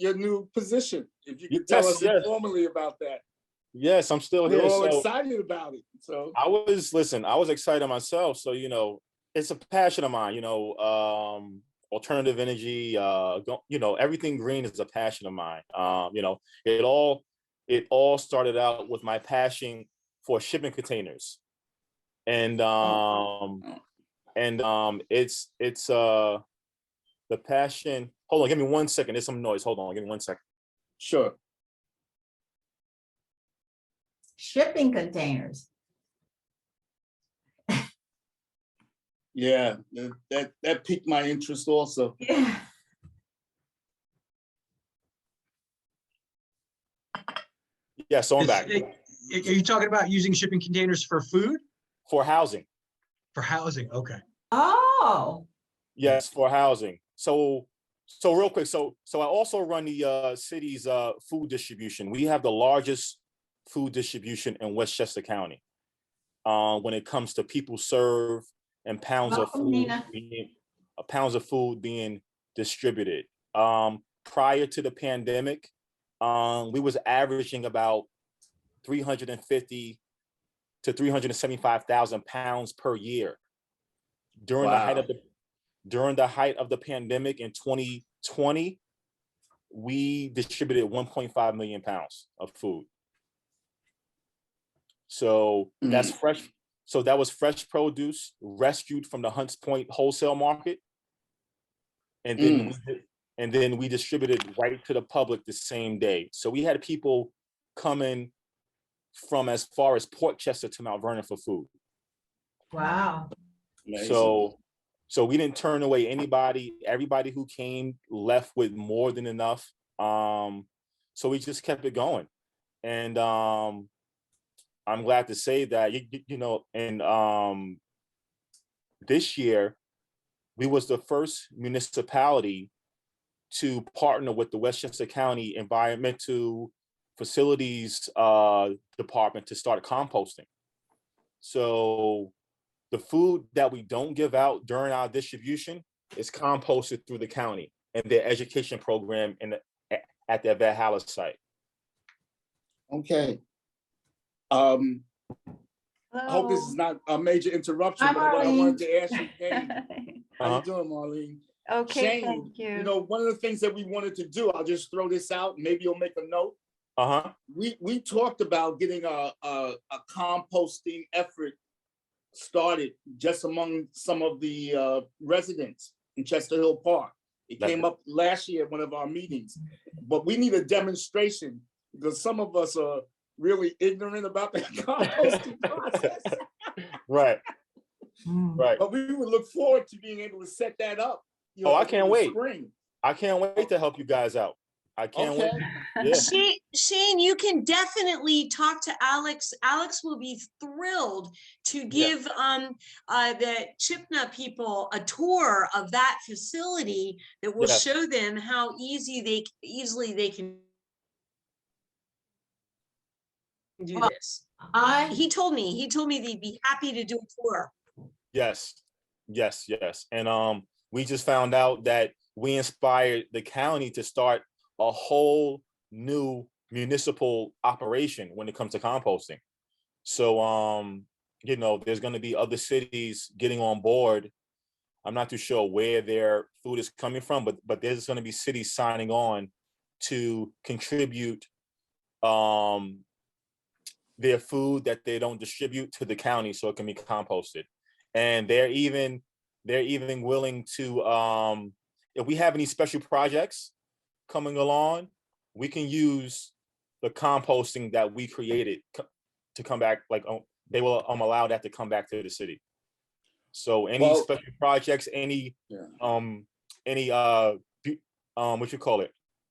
your new position. If you could tell us informally about that. Yes, I'm still here. We're all excited about it. So I was excited myself. So, it's a passion of mine, alternative energy, everything green is a passion of mine. It all started out with my passion for shipping containers. And it's the passion. Hold on, give me 1 second. There's some noise. Hold on, give me 1 second. Sure. Shipping containers. Yeah, that piqued my interest also. Yeah. Yeah, so I'm back. Are you talking about using shipping containers for food? For housing. For housing, okay. Oh. Yes, for housing. So real quick, so I also run the city's food distribution. We have the largest food distribution in Westchester County. When it comes to people served and pounds of food being distributed. Prior to the pandemic, we was averaging about 350 to 375,000 pounds per year. During the height of the pandemic in 2020, we distributed 1.5 million pounds of food. So that's fresh. So that was fresh produce rescued from the Hunts Point wholesale market, and then we distributed right to the public the same day. So we had people coming from as far as Port Chester to Mount Vernon for food. Wow. So we didn't turn away anybody. Everybody who came left with more than enough. So we just kept it going, and I'm glad to say that, and this year, we was the first municipality to partner with the Westchester County Environmental Facilities Department to start composting. So the food that we don't give out during our distribution is composted through the county and their education program at their Valhalla site. Okay. I hope this is not a major interruption, but what I wanted to ask you, Shane, how you doing, Marlene? Okay, Shane, thank you. One of the things that we wanted to do, I'll just throw this out, maybe you'll make a note. We talked about getting a composting effort started just among some of the residents in Chester Hill Park. It came up last year at one of our meetings, but we need a demonstration because some of us are really ignorant about the composting process. Right. Right. But we would look forward to being able to set that up. I can't wait. Spring. I can't wait to help you guys out. I can't wait. Yeah. Shane, you can definitely talk to Alex. Alex will be thrilled to give the Chipna people a tour of that facility that will show them how easily they can do this. He told me they'd be happy to do a tour. Yes. And we just found out that we inspired the county to start a whole new municipal operation when it comes to composting. So there's going to be other cities getting on board. I'm not too sure where their food is coming from, but there's going to be cities signing on to contribute their food that they don't distribute to the county so it can be composted. And they're even willing to, if we have any special projects coming along, we can use the composting that we created to come back. They will allow that to come back to the city. So any special projects, any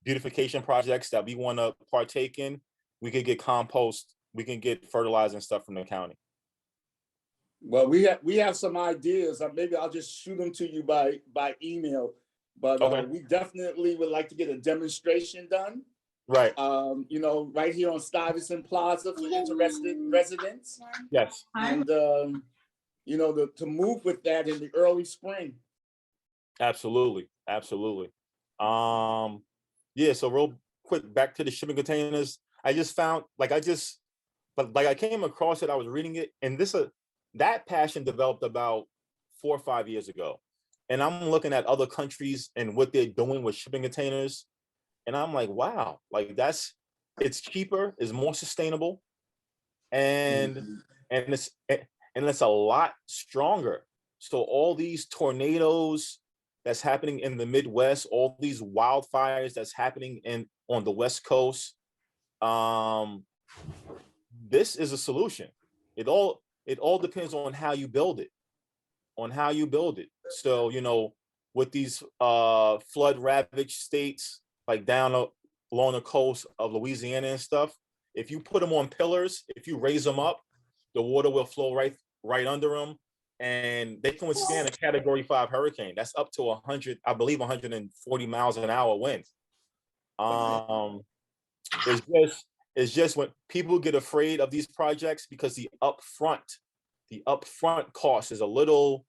beautification projects that we want to partake in, we can get compost, we can get fertilizer and stuff from the county. Well, we have some ideas. Maybe I'll just shoot them to you by email. But we definitely would like to get a demonstration done. Right. Right here on Stuyvesant Plaza for interested residents. Yes. And to move with that in the early spring. Absolutely. Yeah, so real quick, back to the shipping containers. I just found, like, I came across it, I was reading it, and that passion developed about 4 or 5 years ago. And I'm looking at other countries and what they're doing with shipping containers. And I'm like, wow, like it's cheaper, it's more sustainable, and it's a lot stronger. So all these tornadoes that's happening in the Midwest, all these wildfires that's happening on the West Coast, this is a solution. It all depends on how you build it, So, with these flood ravaged states, like down along the coast of Louisiana and stuff, if you put them on pillars, if you raise them up, the water will flow right under them, and they can withstand a Category 5 hurricane. That's up to 140 miles an hour wind. It's just when people get afraid of these projects, because the upfront cost is a little,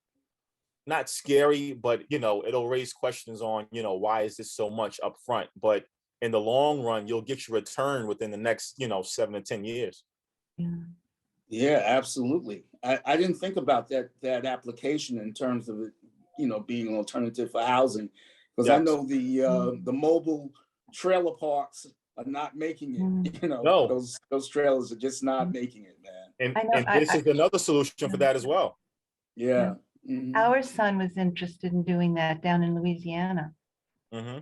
not scary, but it'll raise questions on, why is this so much upfront? But in the long run, you'll get your return within the next, 7 to 10 years. Yeah, absolutely. I didn't think about that application in terms of it, being an alternative for housing, because I know the mobile trailer parks are not making it. No. Those trailers are just not making it, man. And this is another solution for that as well. Yeah. Mm-hmm. Our son was interested in doing that down in Louisiana. Mm-hmm.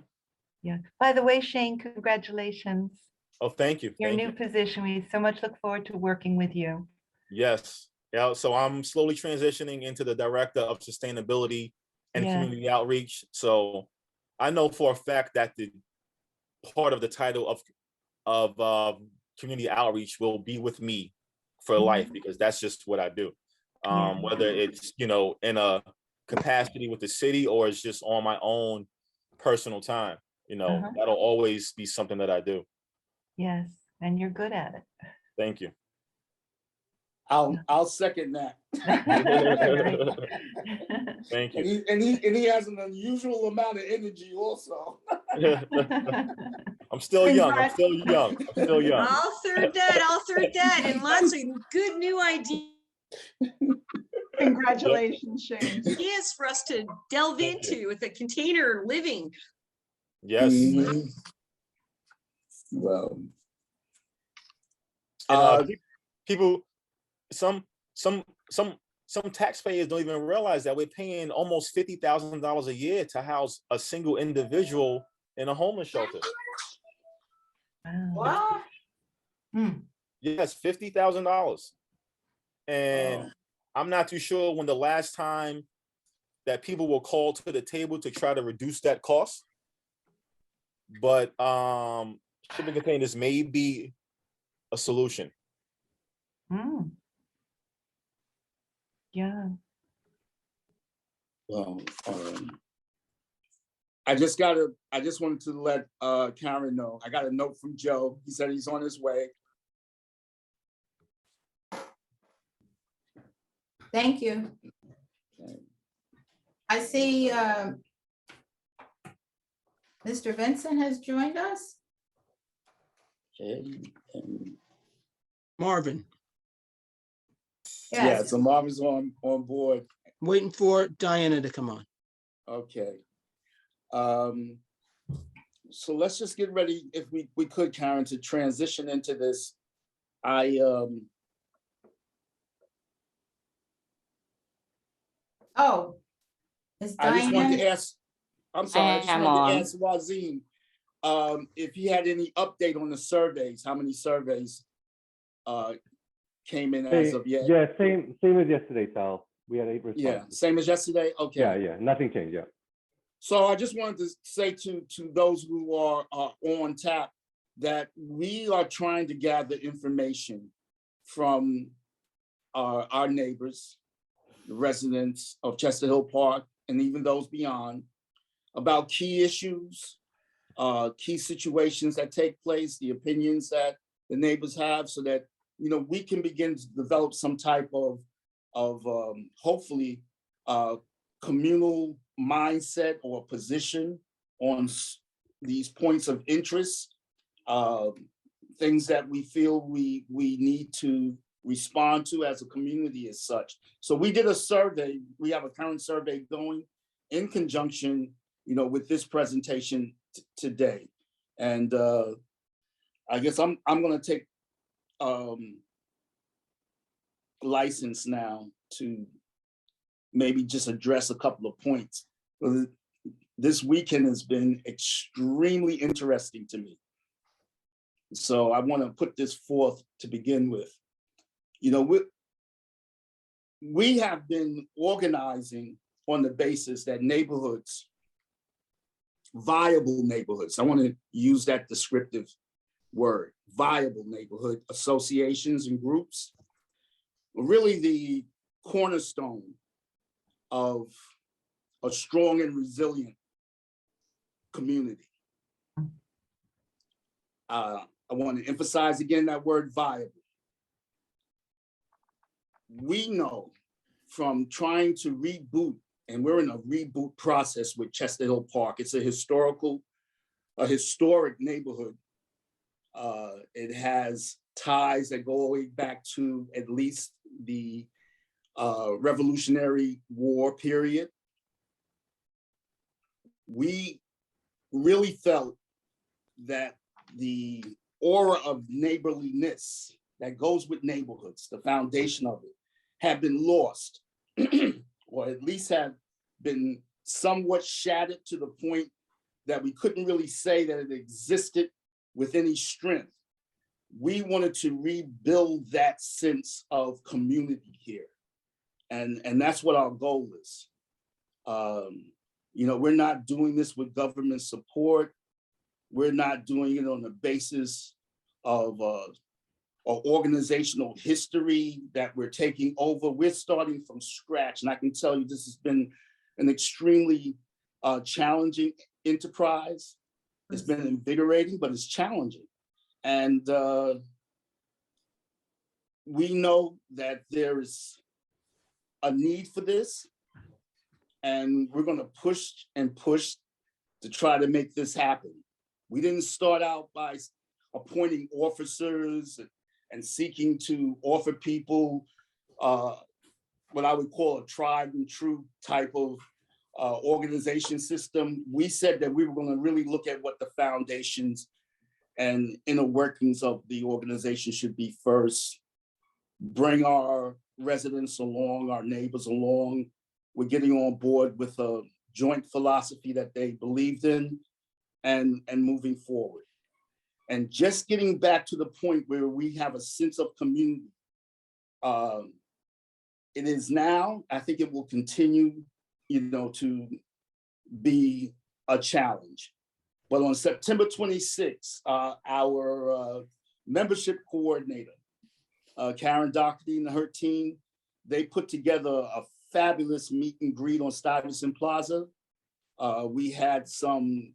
Yeah. By the way, Shane, congratulations. Oh, thank you. Your new position. We so much look forward to working with you. Yes. Yeah. So I'm slowly transitioning into the director of sustainability and community outreach. So I know for a fact that the part of the title of community outreach will be with me for life, because that's just what I do. Whether it's, in a capacity with the city or it's just on my own personal time, that'll always be something that I do. Yes. And you're good at it. Thank you. I'll second that. Thank you. And he has an unusual amount of energy also. I'm still young. I'll third that, and lots of good new ideas. Congratulations, Shane. Yes, for us to delve into with a container living. Yes. Mm-hmm. Well, people, some taxpayers don't even realize that we're paying almost $50,000 a year to house a single individual in a homeless shelter. What? Yes, $50,000. And I'm not too sure when the last time that people were called to the table to try to reduce that cost. But shipping containers may be a solution. Yeah. Well, I just wanted to let Karen know. I got a note from Joe. He said he's on his way. Thank you. Okay. I see Mr. Vincent has joined us. Okay. Marvin, Yes. Yeah, so Marvin's on board. waiting for Diana to come on. Okay. So let's just get ready, if we could, Karen, to transition into this. Is I just wanted to Diane? ask, I just wanted to ask Wazim if he had any update on the surveys, how many surveys came in as of yet? Yeah, same as yesterday, Tal. We had 8 responses. Yeah, same as yesterday? Okay. Yeah, nothing changed, yeah. So I just wanted to say to those who are on tap that we are trying to gather information from our neighbors, the residents of Chester Hill Park, and even those beyond, about key issues, key situations that take place, the opinions that the neighbors have, so that we can begin to develop some type of hopefully communal mindset or position on these points of interest, things that we feel we need to respond to as a community as such. So we did a survey. We have a current survey going in conjunction, with this presentation today. And I guess I'm going to take license now to maybe just address a couple of points. This weekend has been extremely interesting to me. So I want to put this forth to begin with. We have been organizing on the basis that neighborhoods, viable neighborhoods, I want to use that descriptive word, viable neighborhood associations and groups, really the cornerstone of a strong and resilient community. I want to emphasize again that word viable. We know from trying to reboot, and we're in a reboot process with Chester Hill Park. It's a historic neighborhood. It has ties that go all the way back to at least the Revolutionary War period. We really felt that the aura of neighborliness that goes with neighborhoods, the foundation of it, had been lost, or at least have been somewhat shattered to the point that we couldn't really say that it existed with any strength. We wanted to rebuild that sense of community here. And that's what our goal is. We're not doing this with government support. We're not doing it on the basis of organizational history that we're taking over. We're starting from scratch. And I can tell you this has been an extremely challenging enterprise. It's been invigorating, but it's challenging. And we know that there is a need for this, and we're going to push and push to try to make this happen. We didn't start out by appointing officers and seeking to offer people what I would call a tried and true type of organization system. We said that we were going to really look at what the foundations and inner workings of the organization should be first, bring our residents along, our neighbors along. We're getting on board with a joint philosophy that they believed in and moving forward. And just getting back to the point where we have a sense of community. It is now, I think it will continue, to be a challenge. But on September 26th, our membership coordinator, Karen Doherty and her team, they put together a fabulous meet and greet on Stuyvesant Plaza. We had some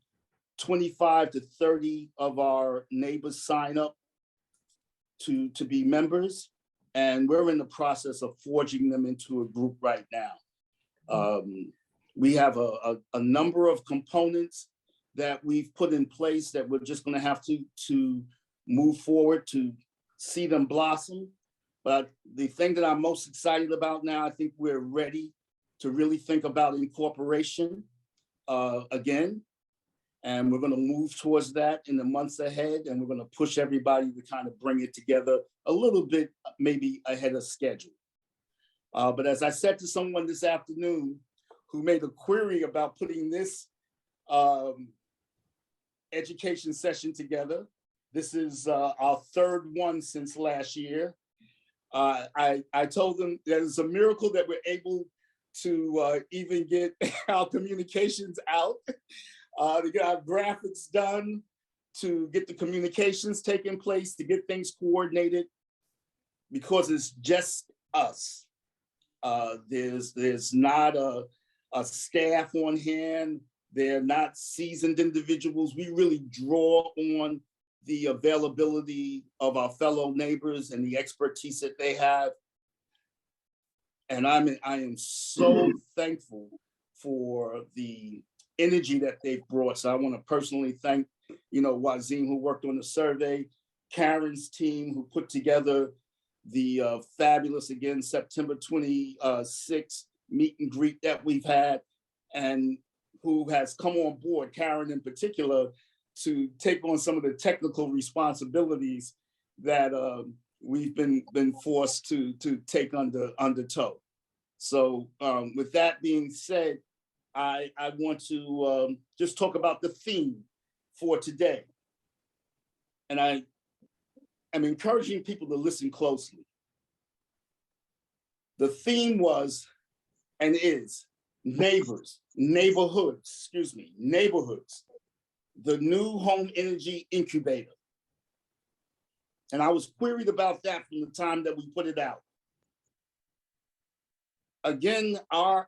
25 to 30 of our neighbors sign up to be members, and we're in the process of forging them into a group right now. We have a number of components that we've put in place that we're just going to have to move forward to see them blossom. But the thing that I'm most excited about now, I think we're ready to really think about incorporation again. And we're going to move towards that in the months ahead. And we're going to push everybody to kind of bring it together a little bit, maybe ahead of schedule. But as I said to someone this afternoon who made a query about putting this education session together, this is our third one since last year. I told them that it's a miracle that we're able to even get our communications out, to get our graphics done, to get the communications taking place, to get things coordinated, because it's just us. There's not a staff on hand. They're not seasoned individuals. We really draw on the availability of our fellow neighbors and the expertise that they have. And I am so thankful for the energy that they've brought. So I want to personally thank, Wazim, who worked on the survey, Karen's team, who put together the fabulous, again, September 26th meet and greet that we've had, and who has come on board, Karen in particular, to take on some of the technical responsibilities that we've been forced to take under tow. So with that being said, I want to just talk about the theme for today. And I am encouraging people to listen closely. The theme was and is neighborhoods, the new home energy incubator. And I was queried about that from the time that we put it out. Again, our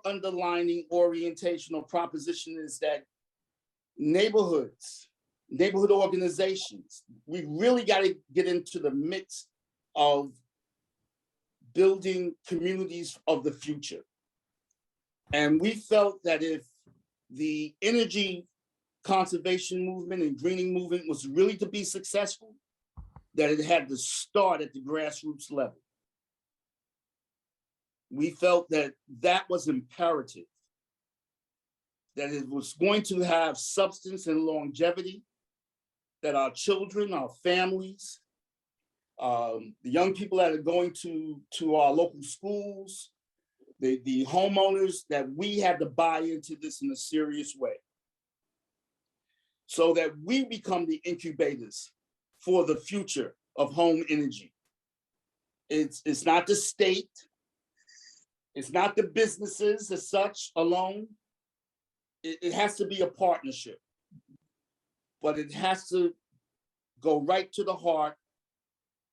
underlining orientational proposition is that neighborhood organizations, we really got to get into the mix of building communities of the future. And we felt that if the energy conservation movement and greening movement was really to be successful, that it had to start at the grassroots level. We felt that that was imperative, that it was going to have substance and longevity, that our children, our families, the young people that are going to our local schools, the homeowners, that we had to buy into this in a serious way so that we become the incubators for the future of home energy. It's not the state, it's not the businesses as such alone. It has to be a partnership, but it has to go right to the heart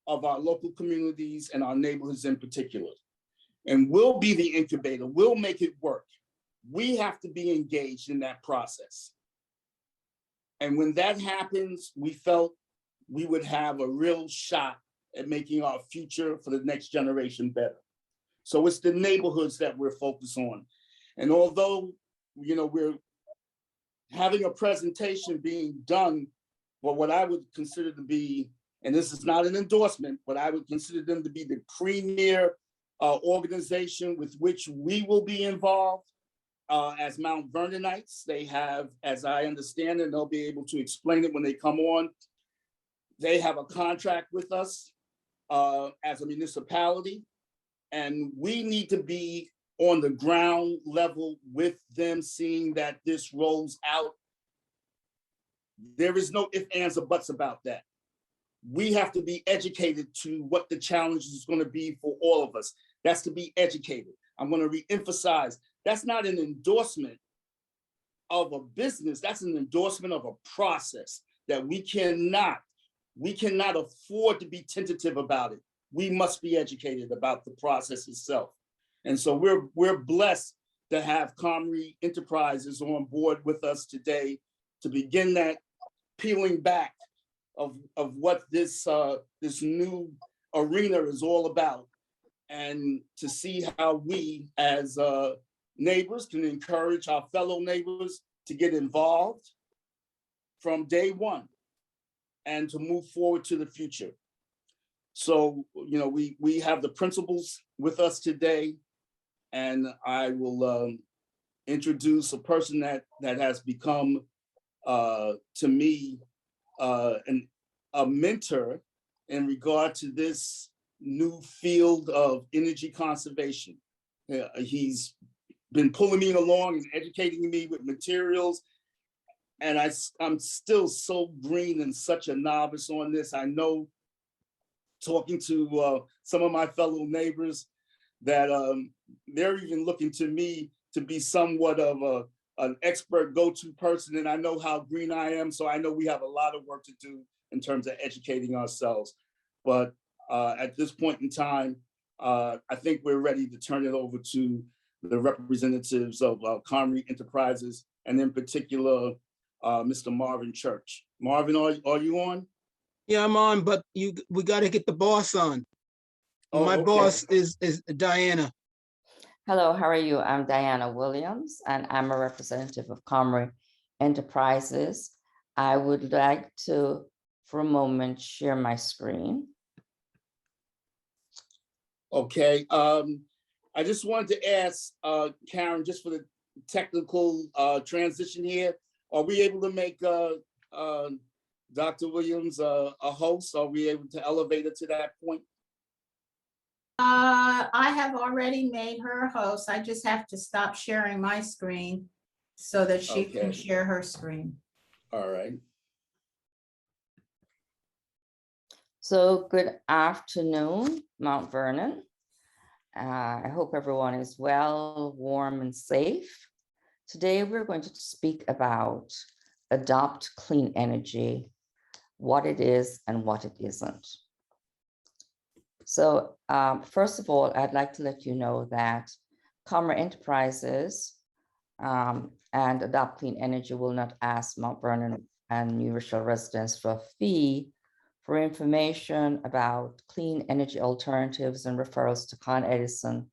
of our local communities and our neighborhoods in particular. And we'll be the incubator, we'll make it work. We have to be engaged in that process. And when that happens, we felt we would have a real shot at making our future for the next generation better. So it's the neighborhoods that we're focused on. And although, we're having a presentation being done for what I would consider to be, and this is not an endorsement, but I would consider them to be the premier organization with which we will be involved as Mount Vernonites. They have, as I understand it, and they'll be able to explain it when they come on, they have a contract with us as a municipality, and we need to be on the ground level with them, seeing that this rolls out. There is no ifs, ands, or buts about that. We have to be educated to what the challenge is going to be for all of us. That's to be educated. I'm going to re-emphasize, that's not an endorsement of a business, that's an endorsement of a process that we cannot afford to be tentative about it. We must be educated about the process itself. And so we're blessed to have Comrie Enterprises on board with us today to begin that peeling back of what this new arena is all about, and to see how we as neighbors can encourage our fellow neighbors to get involved from day one and to move forward to the future. So, we have the principals with us today, and I will introduce a person that has become, to me, a mentor in regard to this new field of energy conservation. He's been pulling me along and educating me with materials, and I'm still so green and such a novice on this. I know, talking to some of my fellow neighbors, that they're even looking to me to be somewhat of an expert go-to person, and I know how green I am, so I know we have a lot of work to do in terms of educating ourselves. But at this point in time, I think we're ready to turn it over to the representatives of Comrie Enterprises, and in particular, Mr. Marvin Church. Marvin, are you on? Yeah, I'm on, but we got to get the boss on. Oh, My okay. boss is Diana. Hello, how are you? I'm Diana Williams, and I'm a representative of Comrie Enterprises. I would like to, for a moment, share my screen. Okay, I just wanted to ask Karen, just for the technical transition here, are we able to make Dr. Williams a host? Are we able to elevate her to that point? I have already made her a host. I just have to stop sharing my screen so that she can Okay. share her screen. All right. So good afternoon, Mount Vernon. I hope everyone is well, warm, and safe. Today, we're going to speak about adopt clean energy, what it is and what it isn't. So first of all, I'd like to let you know that Comrie Enterprises and Adopt Clean Energy will not ask Mount Vernon and New Rochelle residents for a fee for information about clean energy alternatives and referrals to Con Edison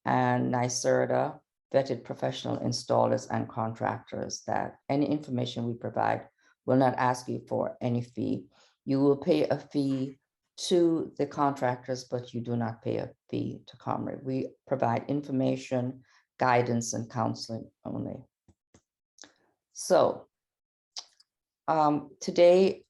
and NYSERDA vetted professional installers and contractors. That any information we provide will not ask you for any fee. You will pay a fee to the contractors, but you do not pay a fee to Comrie. We provide information, guidance, and counseling only. So today,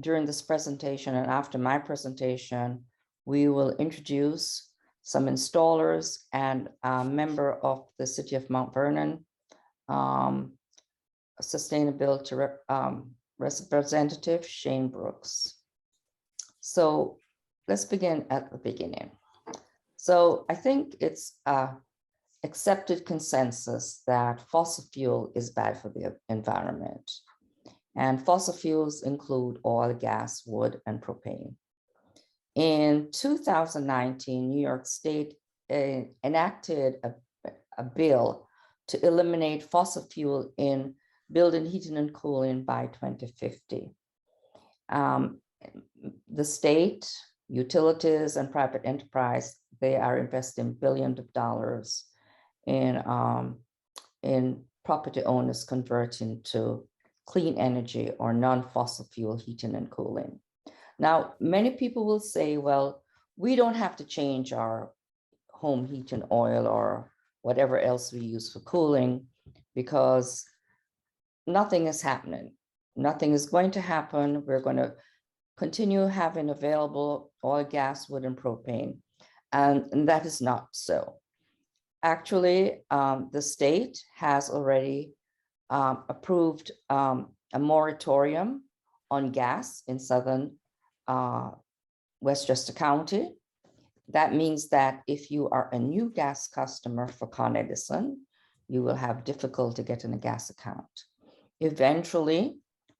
during this presentation and after my presentation, we will introduce some installers and a member of the City of Mount Vernon sustainability representative, Shane Brooks. So let's begin at the beginning. So I think it's accepted consensus that fossil fuel is bad for the environment. And fossil fuels include oil, gas, wood, and propane. In 2019, New York State enacted a bill to eliminate fossil fuel in building, heating, and cooling by 2050. The state, utilities, and private enterprise, they are investing billions of dollars in property owners converting to clean energy or non-fossil fuel heating and cooling. Now, many people will say, well, we don't have to change our home heating oil or whatever else we use for cooling because nothing is happening. Nothing is going to happen. We're going to continue having available oil, gas, wood, and propane. And that is not so. Actually, the state has already approved a moratorium on gas in southern Westchester County. That means that if you are a new gas customer for Con Edison, you will have difficulty getting a gas account. Eventually,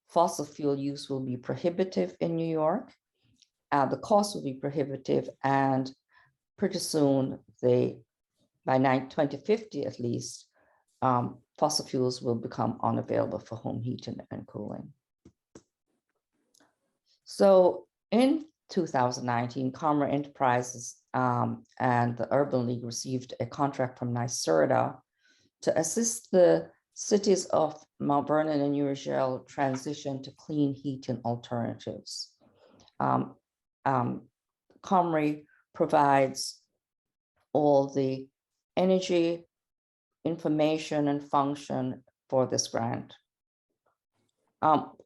fossil fuel use will be prohibitive in New York. The cost will be prohibitive, and pretty soon, by 2050 at least, fossil fuels will become unavailable for home heating and cooling. So in 2019, Comrie Enterprises and the Urban League received a contract from NYSERDA to assist the cities of Mount Vernon and New Rochelle transition to clean heating alternatives. Comrie provides all the energy, information, and function for this grant.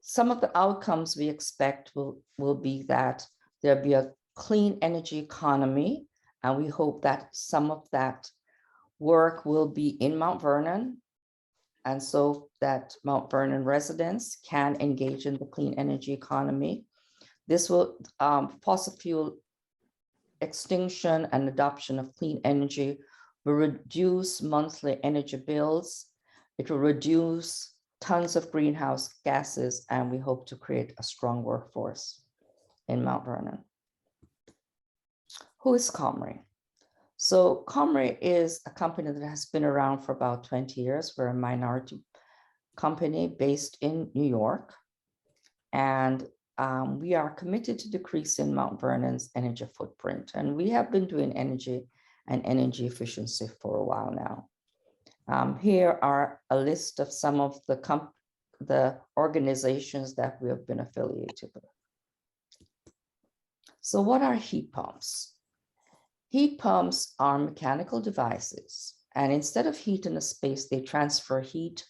Some of the outcomes we expect will be that there'll be a clean energy economy, and we hope that some of that work will be in Mount Vernon, and so that Mount Vernon residents can engage in the clean energy economy. This will, fossil fuel extinction and adoption of clean energy will reduce monthly energy bills. It will reduce tons of greenhouse gases, and we hope to create a strong workforce in Mount Vernon. Who is Comrie? So Comrie is a company that has been around for about 20 years. We're a minority company based in New York, and we are committed to decreasing Mount Vernon's energy footprint. And we have been doing energy and energy efficiency for a while now. Here are a list of some of the organizations that we have been affiliated with. So what are heat pumps? Heat pumps are mechanical devices, and instead of heating a space, they transfer heat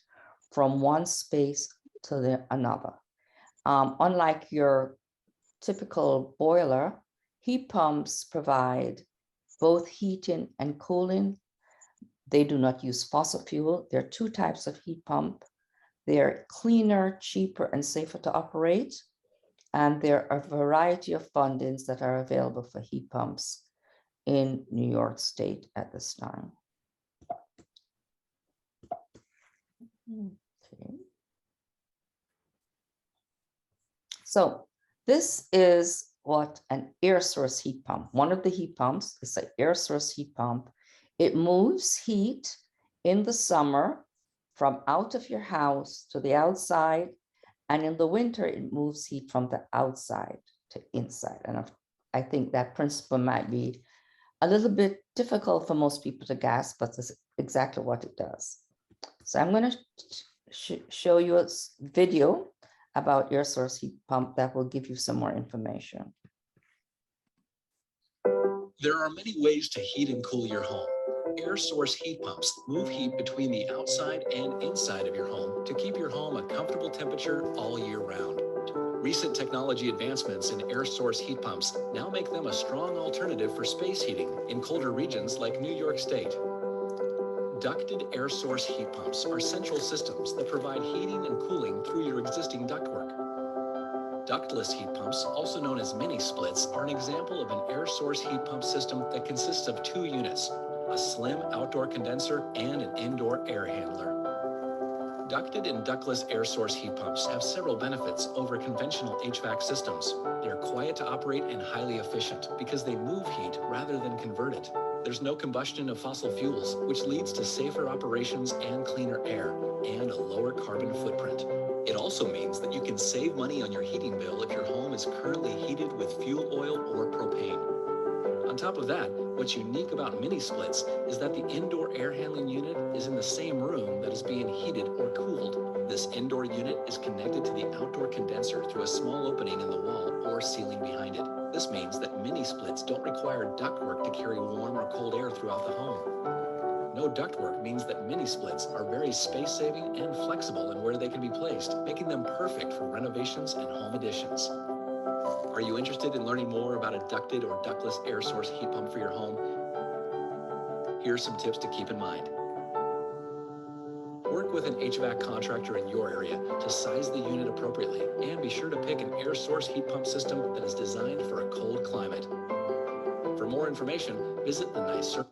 from one space to another. Unlike your typical boiler, heat pumps provide both heating and cooling. They do not use fossil fuel. There are two types of heat pump. They're cleaner, cheaper, and safer to operate. And there are a variety of fundings that are available for heat pumps in New York State at this time. Okay. So this is what an air source heat pump. One of the heat pumps is an air source heat pump. It moves heat in the summer from out of your house to the outside, and in the winter, it moves heat from the outside to inside. And I think that principle might be a little bit difficult for most people to grasp, but this is exactly what it does. So I'm going to show you a video about air source heat pump that will give you some more information. There are many ways to heat and cool your home. Air source heat pumps move heat between the outside and inside of your home to keep your home a comfortable temperature all year round. Recent technology advancements in air source heat pumps now make them a strong alternative for space heating in colder regions like New York State. Ducted air source heat pumps are central systems that provide heating and cooling through your existing ductwork. Ductless heat pumps, also known as mini splits, are an example of an air source heat pump system that consists of two units, a slim outdoor condenser and an indoor air handler. Ducted and ductless air source heat pumps have several benefits over conventional HVAC systems. They are quiet to operate and highly efficient because they move heat rather than convert it. There's no combustion of fossil fuels, which leads to safer operations and cleaner air, and a lower carbon footprint. It also means that you can save money on your heating bill if your home is currently heated with fuel oil or propane. On top of that, what's unique about mini splits is that the indoor air handling unit is in the same room that is being heated or cooled. This indoor unit is connected to the outdoor condenser through a small opening in the wall or ceiling behind it. This means that mini splits don't require ductwork to carry warm or cold air throughout the home. No ductwork means that mini splits are very space-saving and flexible in where they can be placed, making them perfect for renovations and home additions. Are you interested in learning more about a ducted or ductless air source heat pump for your home? Here are some tips to keep in mind. Work with an HVAC contractor in your area to size the unit appropriately, and be sure to pick an air source heat pump system that is designed for a cold climate. For more information, visit the NICER.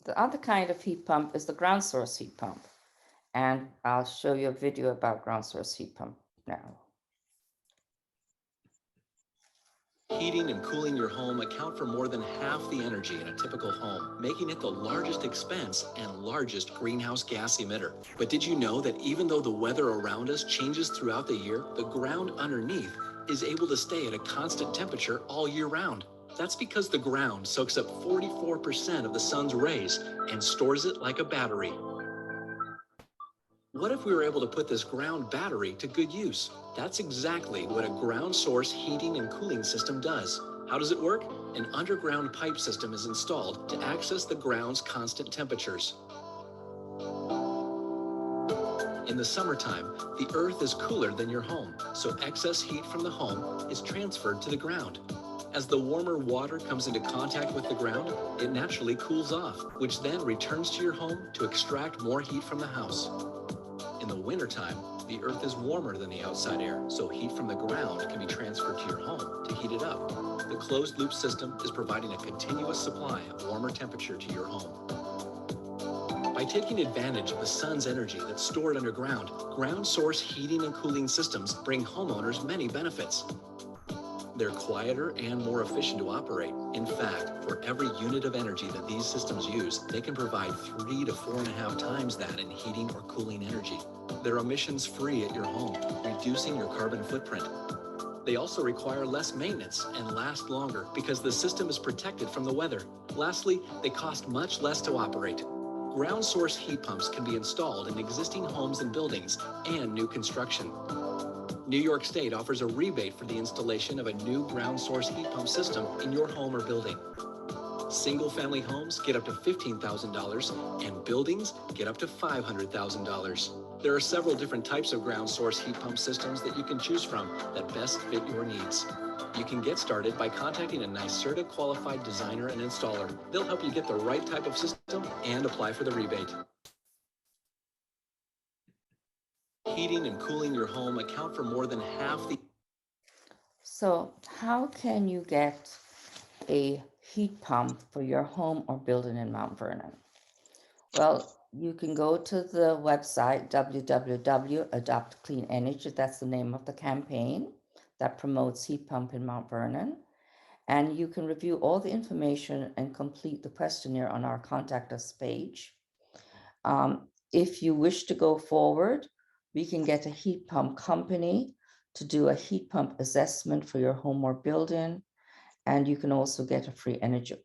The other kind of heat pump is the ground source heat pump. And I'll show you a video about ground source heat pump now. Heating and cooling your home account for more than half the energy in a typical home, making it the largest expense and largest greenhouse gas emitter. But did you know that even though the weather around us changes throughout the year, the ground underneath is able to stay at a constant temperature all year round? That's because the ground soaks up 44% of the sun's rays and stores it like a battery. What if we were able to put this ground battery to good use? That's exactly what a ground source heating and cooling system does. How does it work? An underground pipe system is installed to access the ground's constant temperatures. In the summertime, the earth is cooler than your home, so excess heat from the home is transferred to the ground. As the warmer water comes into contact with the ground, it naturally cools off, which then returns to your home to extract more heat from the house. In the wintertime, the earth is warmer than the outside air, so heat from the ground can be transferred to your home to heat it up. The closed loop system is providing a continuous supply of warmer temperature to your home. By taking advantage of the sun's energy that's stored underground, ground source heating and cooling systems bring homeowners many benefits. They're quieter and more efficient to operate. In fact, for every unit of energy that these systems use, they can provide 3 to 4.5 times that in heating or cooling energy. They're emissions-free at your home, reducing your carbon footprint. They also require less maintenance and last longer because the system is protected from the weather. Lastly, they cost much less to operate. Ground source heat pumps can be installed in existing homes and buildings and new construction. New York State offers a rebate for the installation of a new ground source heat pump system in your home or building. Single-family homes get up to $15,000 and buildings get up to $500,000. There are several different types of ground source heat pump systems that you can choose from that best fit your needs. You can get started by contacting a NYSERDA qualified designer and installer. They'll help you get the right type of system and apply for the rebate. Heating and cooling your home account for more than half the... So how can you get a heat pump for your home or building in Mount Vernon? Well, you can go to the website www.adopt clean energy. That's the name of the campaign that promotes heat pump in Mount Vernon. And you can review all the information and complete the questionnaire on our contact us page. If you wish to go forward, we can get a heat pump company to do a heat pump assessment for your home or building. And you can also get a free energy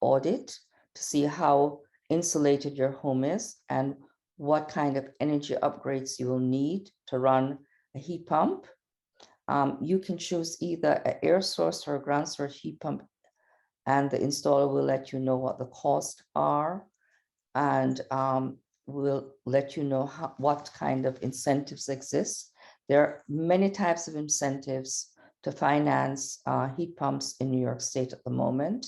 audit to see how insulated your home is and what kind of energy upgrades you will need to run a heat pump. You can choose either an air source or a ground source heat pump, and the installer will let you know what the costs are, and will let you know what kind of incentives exist. There are many types of incentives to finance heat pumps in New York State at the moment.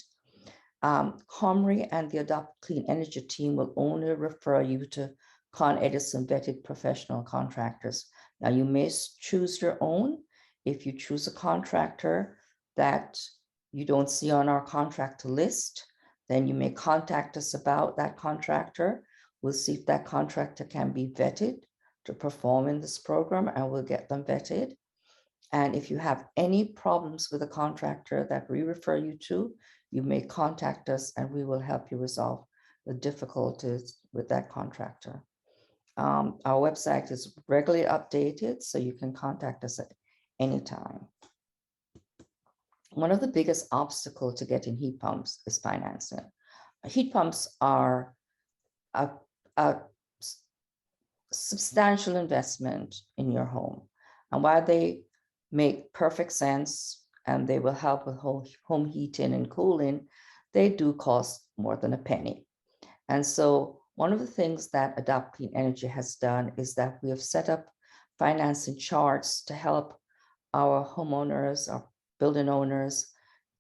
Comrie and the Adopt Clean Energy team will only refer you to Con Edison vetted professional contractors. Now, you may choose your own. If you choose a contractor that you don't see on our contractor list, then you may contact us about that contractor. We'll see if that contractor can be vetted to perform in this program, and we'll get them vetted. And if you have any problems with a contractor that we refer you to, you may contact us and we will help you resolve the difficulties with that contractor. Our website is regularly updated, so you can contact us at any time. One of the biggest obstacles to getting heat pumps is financing. Heat pumps are a substantial investment in your home. And while they make perfect sense and they will help with home heating and cooling, they do cost more than a penny. And so one of the things that Adopt Clean Energy has done is that we have set up financing charts to help our homeowners, our building owners,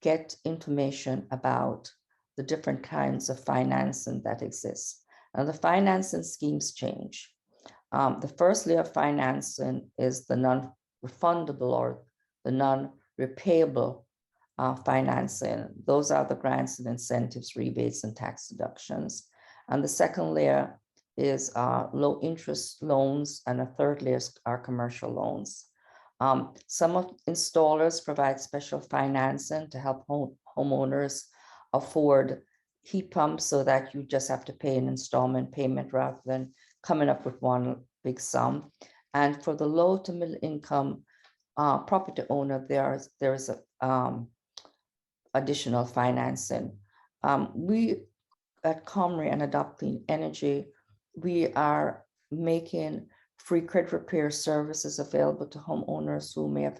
get information about the different kinds of financing that exists. Now, the financing schemes change. The first layer of financing is the non-refundable or the non-repayable financing. Those are the grants and incentives, rebates, and tax deductions. And the second layer is low interest loans, and a third layer are commercial loans. Some of installers provide special financing to help homeowners afford heat pumps so that you just have to pay an installment payment rather than coming up with one big sum. And for the low to middle income property owner, there is additional financing. We at Comrie and Adopt Clean Energy, we are making free credit repair services available to homeowners who may have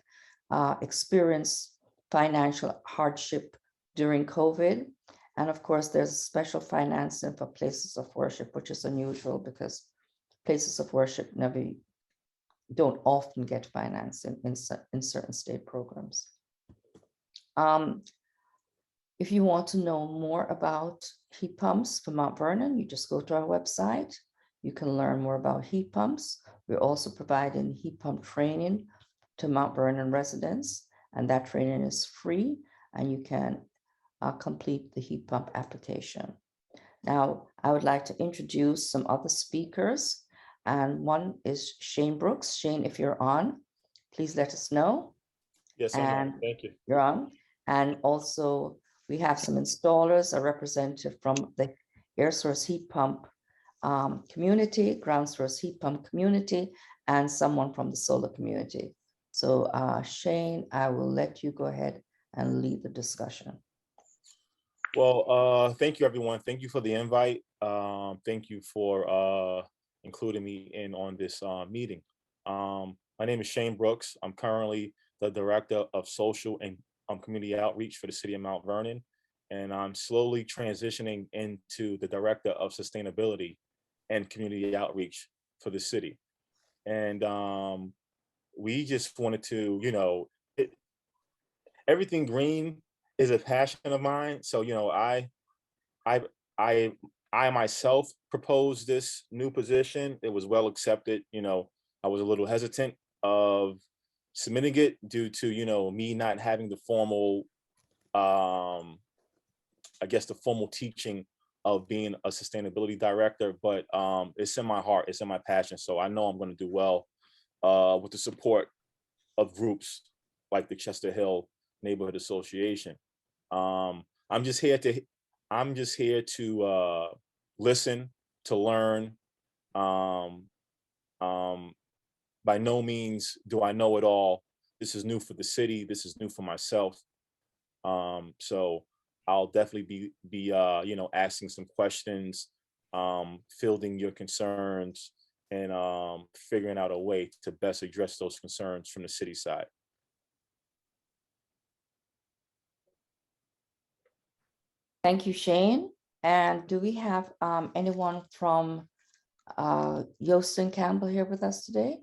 experienced financial hardship during COVID. And of course, there's special financing for places of worship, which is unusual because places of worship don't often get financing in certain state programs. If you want to know more about heat pumps for Mount Vernon, you just go to our website. You can learn more about heat pumps. We're also providing heat pump training to Mount Vernon residents, and that training is free, and you can complete the heat pump application. Now, I would like to introduce some other speakers, and one is Shane Brooks. Shane, if you're on, please let us know. Yes, I'm on. Thank you. You're on. And also, we have some installers, a representative from the air source heat pump community, ground source heat pump community, and someone from the solar community. So Shane, I will let you go ahead and lead the discussion. Well, thank you, everyone. Thank you for the invite. Thank you for including me in on this meeting. My name is Shane Brooks. I'm currently the Director of Social and Community Outreach for the City of Mount Vernon, and I'm slowly transitioning into the Director of Sustainability and Community Outreach for the city. And we just wanted to, you know, everything green is a passion of mine. So, you know, I myself proposed this new position. It was well accepted. You know, I was a little hesitant of submitting it due to, you know, me not having the formal, I guess the formal teaching of being a sustainability director, but it's in my heart, it's in my passion. So I know I'm going to do well with the support of groups like the Chester Hill Neighborhood Association. I'm just here to listen, to learn. By no means do I know it all. This is new for the city. This is new for myself. So I'll definitely be you know, asking some questions, fielding your concerns, and figuring out a way to best address those concerns from the city side. Thank you, Shane. And do we have anyone from Yoaston Campbell here with us today?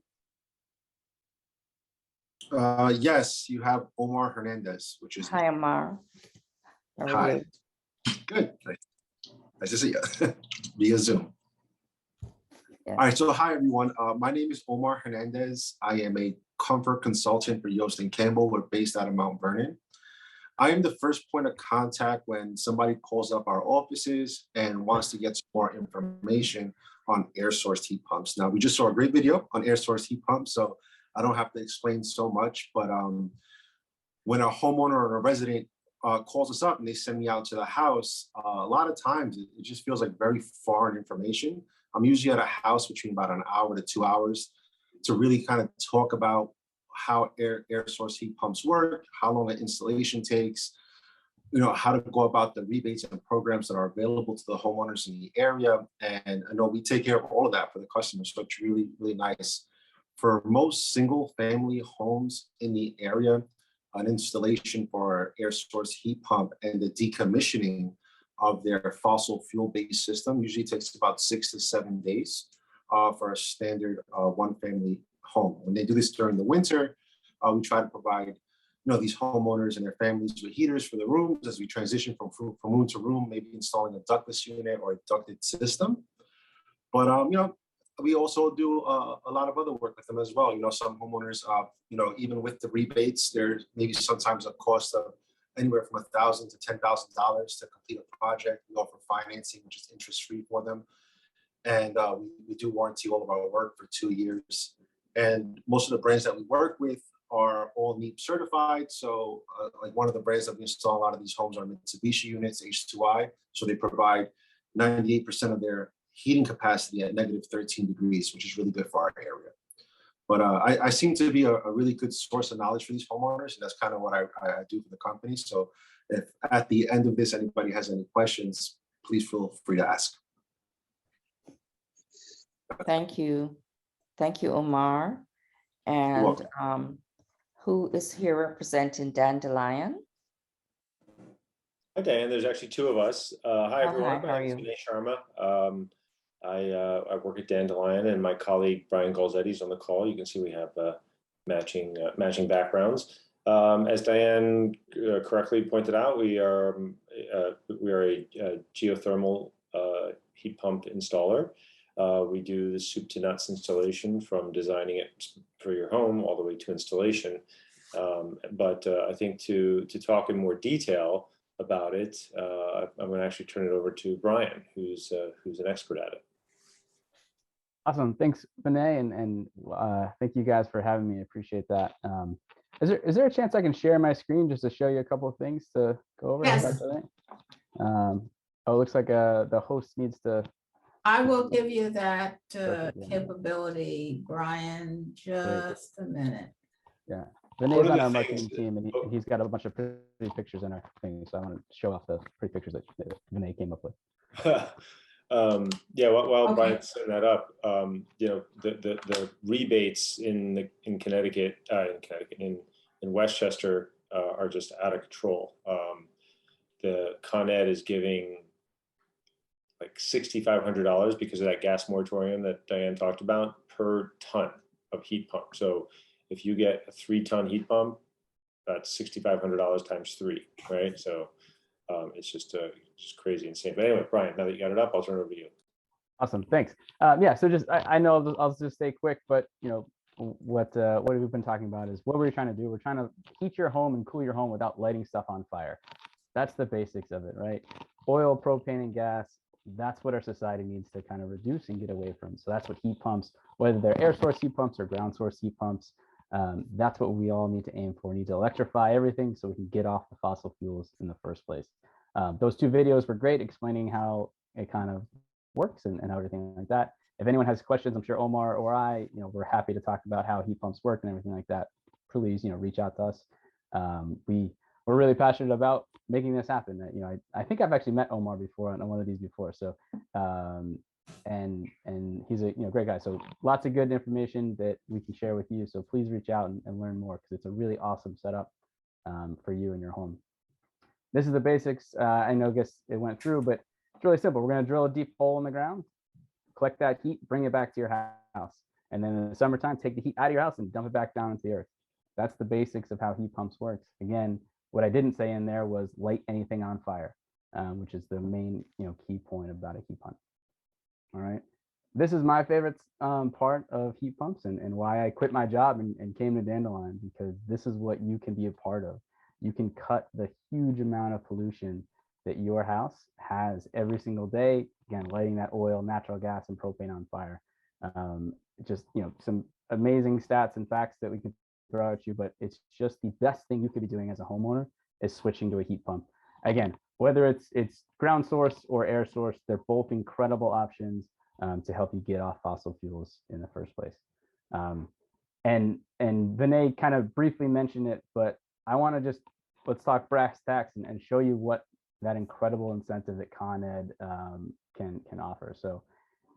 Yes, you have Omar Hernandez, which is Hi, Omar. How are hi. you? Good. Nice to see you via Zoom. Yeah. All right, so hi everyone. My name is Omar Hernandez. I am a comfort consultant for Yoaston Campbell. We're based out of Mount Vernon. I am the first point of contact when somebody calls up our offices and wants to get some more information on air source heat pumps. Now, we just saw a great video on air source heat pumps, so I don't have to explain so much, but when a homeowner or a resident calls us up and they send me out to the house, a lot of times it just feels like very foreign information. I'm usually at a house between about an hour to 2 hours to really kind of talk about how air source heat pumps work, how long the installation takes, you know, how to go about the rebates and programs that are available to the homeowners in the area. And I know we take care of all of that for the customers, so it's really, really nice. For most single family homes in the area, an installation for air source heat pump and the decommissioning of their fossil fuel-based system usually takes about 6 to 7 days for a standard one family home. When they do this during the winter, we try to provide, you know, these homeowners and their families with heaters for the rooms as we transition from room to room, maybe installing a ductless unit or a ducted system. But you know, we also do a lot of other work with them as well. You know, some homeowners, you know, even with the rebates, there's maybe sometimes a cost of anywhere from $1,000 to $10,000 to complete a project. We offer financing, which is interest-free for them. And we do warranty all of our work for 2 years. And most of the brands that we work with are all NEEP certified. So like one of the brands that we install a lot of these homes are Mitsubishi units, H2I. So they provide 98% of their heating capacity at -13 degrees, which is really good for our area. But I seem to be a really good source of knowledge for these homeowners, and that's kind of what I do for the company. So if at the end of this, anybody has any questions, please feel free to ask. Thank you. Thank you, Omar. And who is here representing Dandelion? Hi, Dan. There's actually two of us. Hi, everyone. Hi, how are you? My name is Vinay Sharma. I work at Dandelion, and my colleague Brian Golzetti is on the call. You can see we have matching backgrounds. As Diane correctly pointed out, we are a geothermal heat pump installer. We do the soup to nuts installation, from designing it for your home all the way to installation. But I think to talk in more detail about it, I'm going to actually turn it over to Brian, who's an expert at it. Awesome. Thanks, Vinay, and thank you guys for having me. I appreciate that. Is there a chance I can share my screen just to show you a couple of things to go over? Yes. Oh, it looks like the host needs to. I will give you that capability, Brian, just a minute. Yeah. One Renee's of on the our marketing things- team, and he's got a bunch of pretty pictures in our thing. So I want to show off the pretty pictures that Renee came up with. Yeah, while Okay. Brian's setting that up, you know, the rebates in Connecticut, in Westchester are just out of control. The Con Ed is giving like $6,500 because of that gas moratorium that Diane talked about per ton of heat pump. So if you get a 3-ton heat pump, that's $6,500 times 3, right? So it's just crazy insane. But anyway, Brian, now that you got it up, I'll turn it over to you. Awesome, thanks. Yeah, so just I know I'll just stay quick, but you know what we've been talking about is what we're trying to do. We're trying to heat your home and cool your home without lighting stuff on fire. That's the basics of it, right? Oil, propane, and gas. That's what our society needs to kind of reduce and get away from. So that's what heat pumps, whether they're air source heat pumps or ground source heat pumps, that's what we all need to aim for. We need to electrify everything so we can get off the fossil fuels in the first place. Those 2 videos were great, explaining how it kind of works and everything like that. If anyone has questions, I'm sure Omar or I, you know, we're happy to talk about how heat pumps work and everything like that. Please, you know, reach out to us. We're really passionate about making this happen. You know, I think I've actually met Omar before on one of these before. So, and he's a great guy. So lots of good information that we can share with you. So please reach out and learn more, because it's a really awesome setup for you and your home. This is the basics. I guess it went through, but it's really simple. We're going to drill a deep hole in the ground, collect that heat, bring it back to your house. And then in the summertime, take the heat out of your house and dump it back down into the earth. That's the basics of how heat pumps works. Again, what I didn't say in there was light anything on fire, which is the main key point about a heat pump. All right. This is my favorite part of heat pumps and why I quit my job and came to Dandelion, because this is what you can be a part of. You can cut the huge amount of pollution that your house has every single day. Again, lighting that oil, natural gas, and propane on fire. Just some amazing stats and facts that we could throw at you, but it's just the best thing you could be doing as a homeowner is switching to a heat pump. Again, whether it's ground source or air source, they're both incredible options to help you get off fossil fuels in the first place. And Vinay kind of briefly mentioned it, but I want to let's talk brass tacks and show you what that incredible incentive that Con Ed can offer. So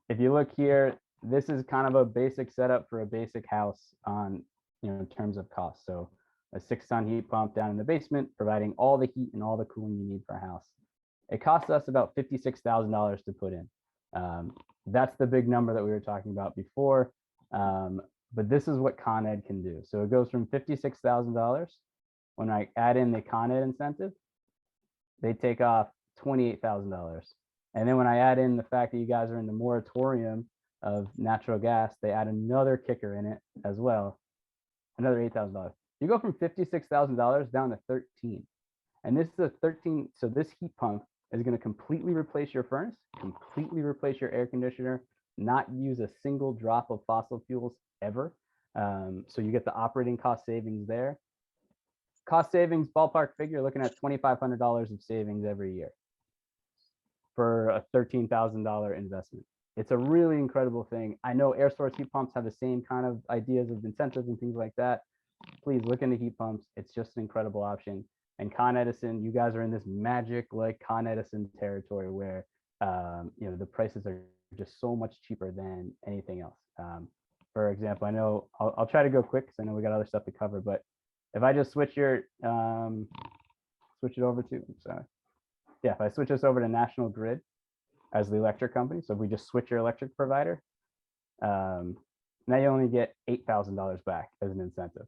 if you look here, this is kind of a basic setup for a basic house on in terms of cost. So a 6-ton heat pump down in the basement, providing all the heat and all the cooling you need for a house. It costs us about $56,000 to put in. That's the big number that we were talking about before. But this is what Con Ed can do. So it goes from $56,000. When I add in the Con Ed incentive, they take off $28,000. And then when I add in the fact that you guys are in the moratorium of natural gas, they add another kicker in it as well, another $8,000. You go from $56,000 down to 13. And this is a 13. So this heat pump is going to completely replace your furnace, completely replace your air conditioner, not use a single drop of fossil fuels ever. So you get the operating cost savings there. Cost savings, ballpark figure, looking at $2,500 of savings every year for a $13,000 investment. It's a really incredible thing. I know air source heat pumps have the same kind of ideas of incentives and things like that. Please look into heat pumps. It's just an incredible option. And Con Edison, you guys are in this magic like Con Edison territory where the prices are just so much cheaper than anything else. For example, I know I'll try to go quick because I know we got other stuff to cover, but if I just switch it over to, if I switch this over to National Grid as the electric company, so if we just switch your electric provider, now you only get $8,000 back as an incentive.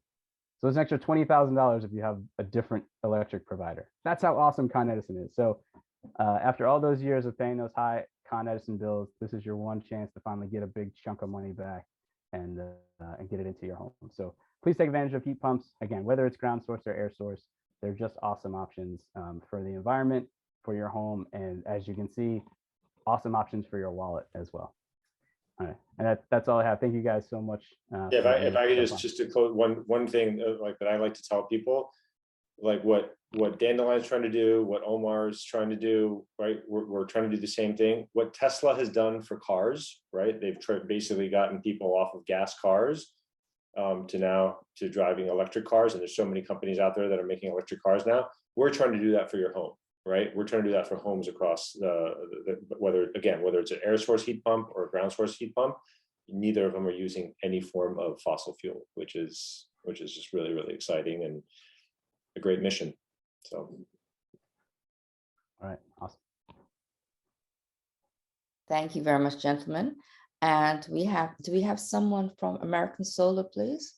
So it's an extra $20,000 if you have a different electric provider. That's how awesome Con Edison is. So after all those years of paying those high Con Edison bills, this is your one chance to finally get a big chunk of money back and get it into your home. So please take advantage of heat pumps. Again, whether it's ground source or air source, they're just awesome options for the environment, for your home, and as you can see, awesome options for your wallet as well. All right, and that's all I have. Thank you guys so much. If I could just to quote one thing like that I like to tell people, like what Dandelion's trying to do, what Omar's trying to do, right? We're trying to do the same thing. What Tesla has done for cars, right? They've basically gotten people off of gas cars. to driving electric cars. And there's so many companies out there that are making electric cars now. We're trying to do that for your home, right? We're trying to do that for homes across whether it's an air source heat pump or a ground source heat pump. Neither of them are using any form of fossil fuel, which is just really, really exciting and a great mission. So. All right, awesome. Thank you very much, gentlemen. And do we have someone from American Solar, please?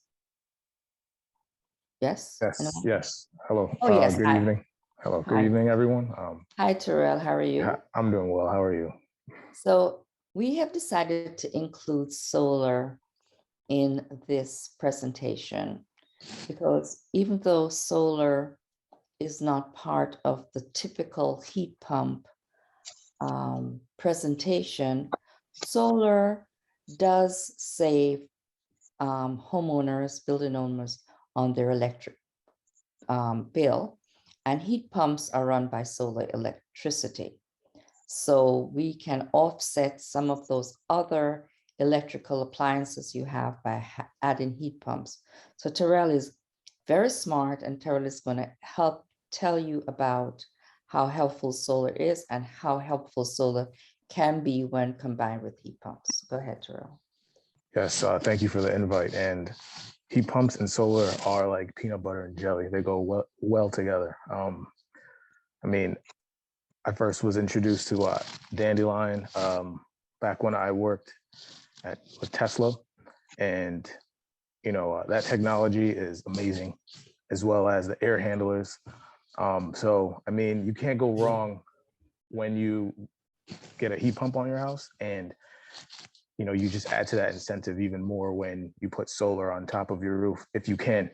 Yes? Yes, Anyone? yes. Hello. Oh, yes. Good Hi. evening. Hello. Good Hi. evening, everyone. Hi, Terrell. How are you? I'm doing well. How are you? So we have decided to include solar in this presentation because even though solar is not part of the typical heat pump presentation, solar does save homeowners, building owners on their electric bill, and heat pumps are run by solar electricity. So we can offset some of those other electrical appliances you have by adding heat pumps. So Terrell is very smart, and Terrell is going to help tell you about how helpful solar is and how helpful solar can be when combined with heat pumps. Go ahead, Terrell. Yes, thank you for the invite. And heat pumps and solar are like peanut butter and jelly. They go well together. I mean, I first was introduced to Dandelion back when I worked with Tesla, and that technology is amazing, as well as the air handlers. So I mean, you can't go wrong when you get a heat pump on your house, and you just add to that incentive even more when you put solar on top of your roof, if you can.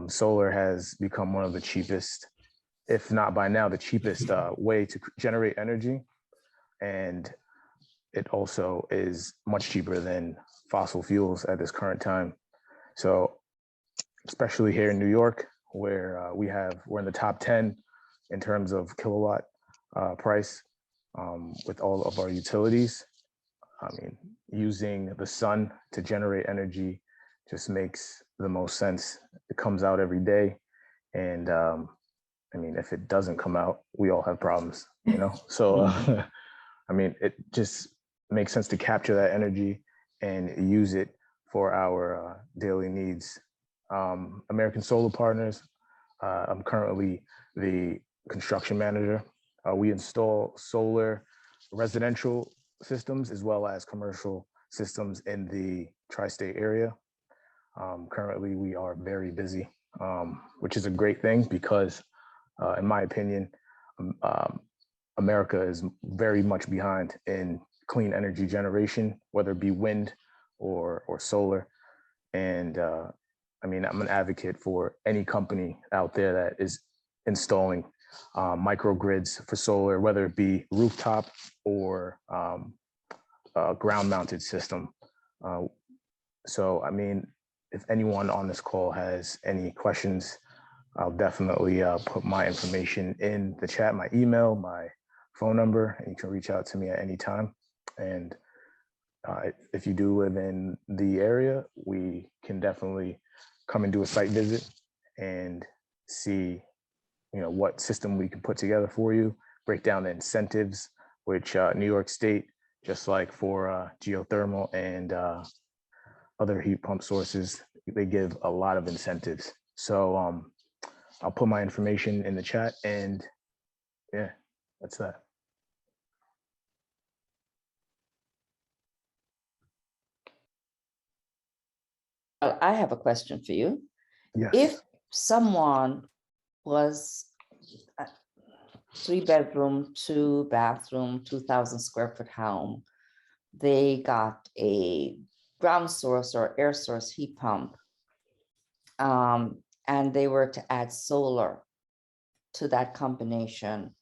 Solar has become one of the cheapest, if not by now, the cheapest way to generate energy. And it also is much cheaper than fossil fuels at this current time. So especially here in New York, where we're in the top 10 in terms of kilowatt price with all of our utilities. I mean, using the sun to generate energy just makes the most sense. It comes out every day. And I mean, if it doesn't come out, we all have problems, So, I mean, it just makes sense to capture that energy and use it for our daily needs. American Solar Partners, I'm currently the construction manager. We install solar residential systems as well as commercial systems in the tri-state area. Currently, we are very busy, which is a great thing because, in my opinion, America is very much behind in clean energy generation, whether it be wind or solar. And I mean, I'm an advocate for any company out there that is installing microgrids for solar, whether it be rooftop or ground-mounted system. So, I mean, if anyone on this call has any questions, I'll definitely put my information in the chat, my email, my phone number, and you can reach out to me at any time. And if you do live in the area, we can definitely come and do a site visit and see, what system we can put together for you, break down the incentives, which New York State, just like for geothermal and other heat pump sources, they give a lot of incentives. So I'll put my information in the chat, and yeah, that's that. I have a question for you. Yes. If someone was a 3-bedroom, 2-bathroom, 2,000 square foot home, they got a ground source or air source heat pump, and they were to add solar to that combination,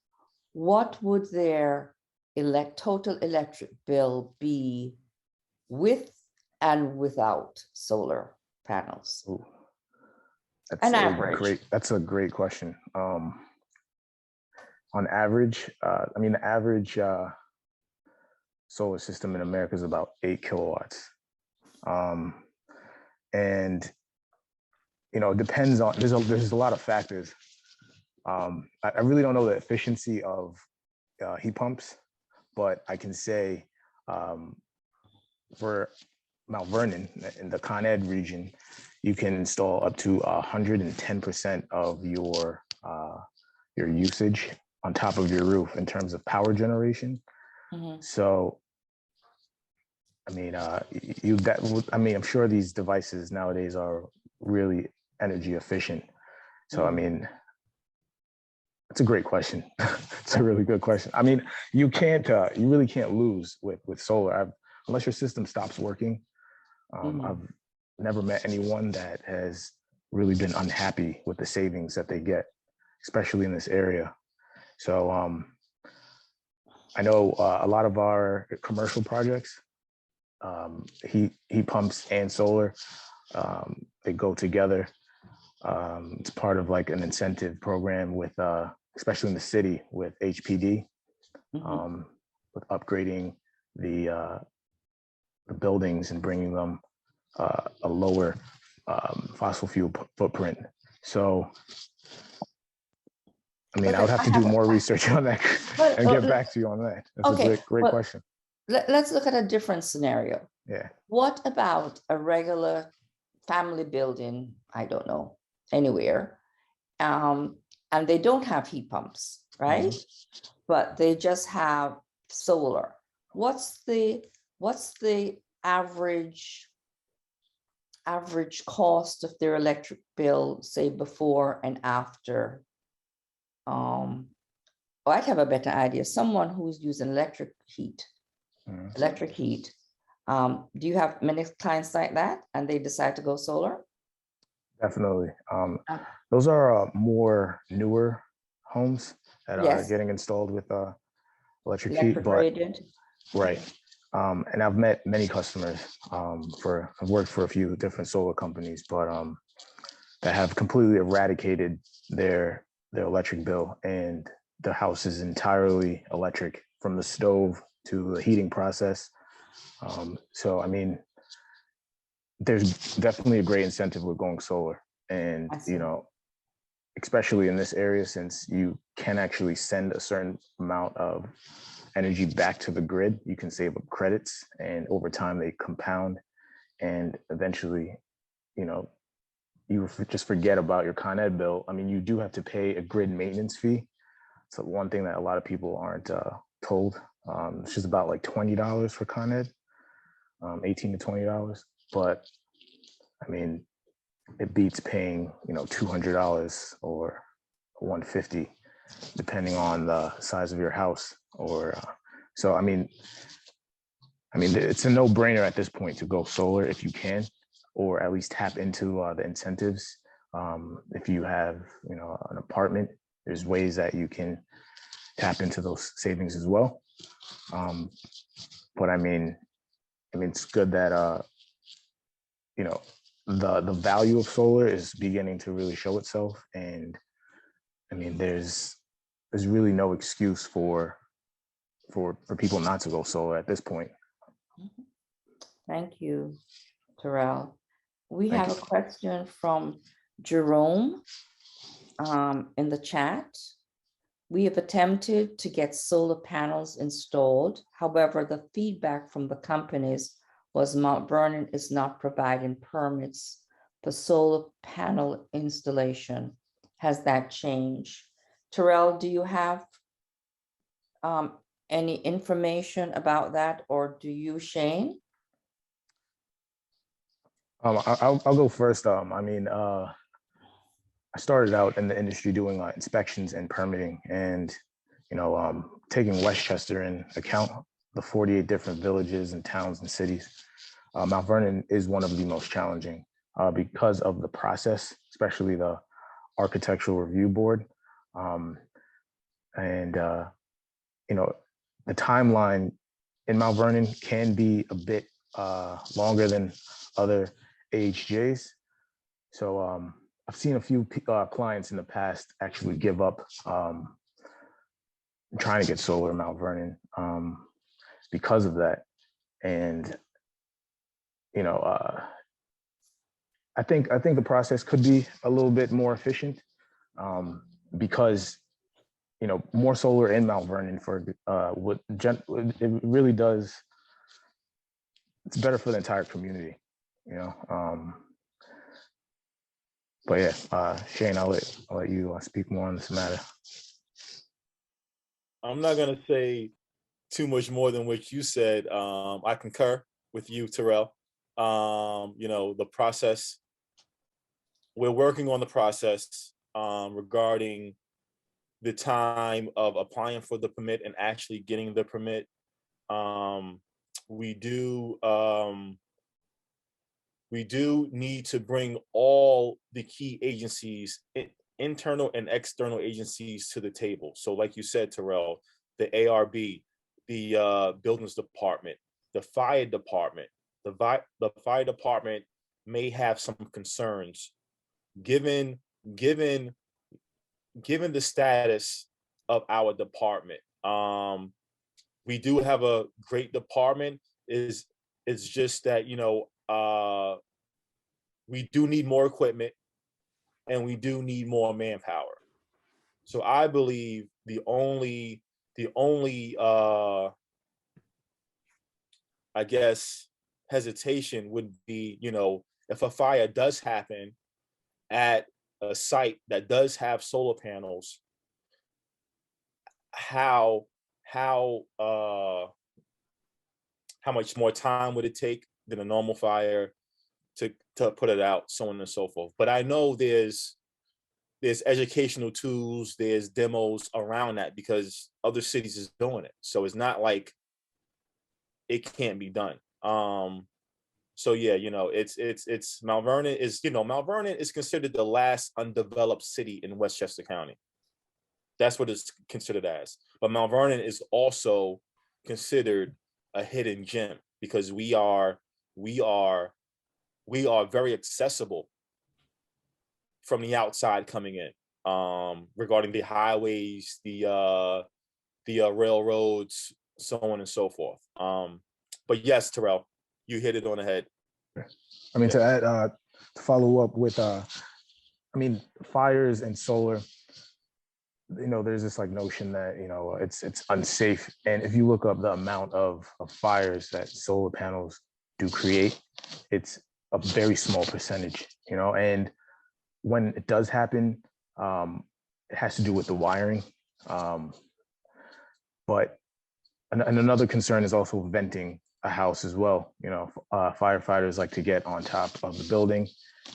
what would their total electric bill be with and without solar panels? Ooh, An average. That's a great question. On average, I mean, the average solar system in America is about 8 kilowatts. And, you know, it depends on, there's a lot of factors. I really don't know the efficiency of heat pumps, but I can say for Mount Vernon in the Con Ed region, you can install up to 110% of your usage on top of your roof in terms of power generation. So, I mean, I'm sure these devices nowadays are really energy efficient. So, I mean, it's a great question. It's a really good question. I mean, you really can't lose with solar unless your system stops working. I've never met anyone that has really been unhappy with the savings that they get, especially in this area. So I know a lot of our commercial projects, heat pumps and solar, they go together. It's part of like an incentive program with, especially in the city with HPD, with upgrading the buildings and bringing them a lower fossil fuel footprint. So, I mean, I would have to do more research on that and get back to you on that. That's a great question. Let's look at a different scenario. Yeah. What about a regular family building, I don't know, anywhere, and they don't have heat pumps, right? But they just have solar. What's the average cost of their electric bill, say before and after? I'd have a better idea. Someone who's using electric heat. Do you have many clients like that and they decide to go solar? Definitely. Those are more newer homes that are getting installed with electric heat. Right. And I've met many customers I've worked for a few different solar companies, but that have completely eradicated their electric bill, and the house is entirely electric from the stove to the heating process. So, I mean, there's definitely a great incentive with going solar, and, you know, especially in this area, since you can actually send a certain amount of energy back to the grid, you can save up credits, and over time they compound, and eventually, you know, you just forget about your Con Ed bill. I mean, you do have to pay a grid maintenance fee. So one thing that a lot of people aren't told. It's just about like $20 for Con Ed, $18 to $20. But I mean, it beats paying, you know, $200 or $150, depending on the size of your house. Or so I mean, it's a no-brainer at this point to go solar if you can, or at least tap into the incentives. If you have, you know, an apartment, there's ways that you can tap into those savings as well. But I mean, it's good that you know, the value of solar is beginning to really show itself, and I mean, there's really no excuse for people not to go solar at this point. Thank you, Terrell. We have a question from Jerome in the chat. We have attempted to get solar panels installed. However, the feedback from the companies was Mount Vernon is not providing permits for solar panel installation. Has that changed? Terrell, do you have any information about that, or do you, Shane? I'll go first. I mean, I started out in the industry doing inspections and permitting, and, you know, taking Westchester in account, the 48 different villages and towns and cities. Mount Vernon is one of the most challenging because of the process, especially the Architectural Review Board. And, you know, the timeline in Mount Vernon can be a bit longer than other AHJs. So I've seen a few clients in the past actually give up trying to get solar in Mount Vernon because of that. And, you know, I think the process could be a little bit more efficient, because more solar in Mount Vernon it really does. It's better for the entire community, But yeah, Shane, I'll let you speak more on this matter. I'm not gonna say too much more than what you said. I concur with you, Terrell. The process. We're working on the process regarding the time of applying for the permit and actually getting the permit. We do need to bring all the key agencies, internal and external agencies, to the table. So like you said, Terrell, the ARB, the buildings department, the fire department. The fire department may have some concerns given the status of our department. We do have a great department. It's just that we do need more equipment and we do need more manpower. So I believe the only I guess hesitation would be, if a fire does happen at a site that does have solar panels, how much more time would it take than a normal fire to put it out, so on and so forth. But I know there's educational tools, there's demos around that because other cities is doing it. So it's not like it can't be done. So yeah, it's Mount Vernon is, Mount Vernon is considered the last undeveloped city in Westchester County. That's what it's considered as. But Mount Vernon is also considered a hidden gem because we are very accessible from the outside coming in, regarding the highways, the railroads, so on and so forth. But yes, Terrell, you hit it on the head. I mean, to add, to follow up with, fires and solar, there's this notion that, it's unsafe. And if you look up the amount of fires that solar panels do create, it's a very small percentage, and when it does happen, it has to do with the wiring. But another concern is also venting a house as well. Firefighters like to get on top of the building,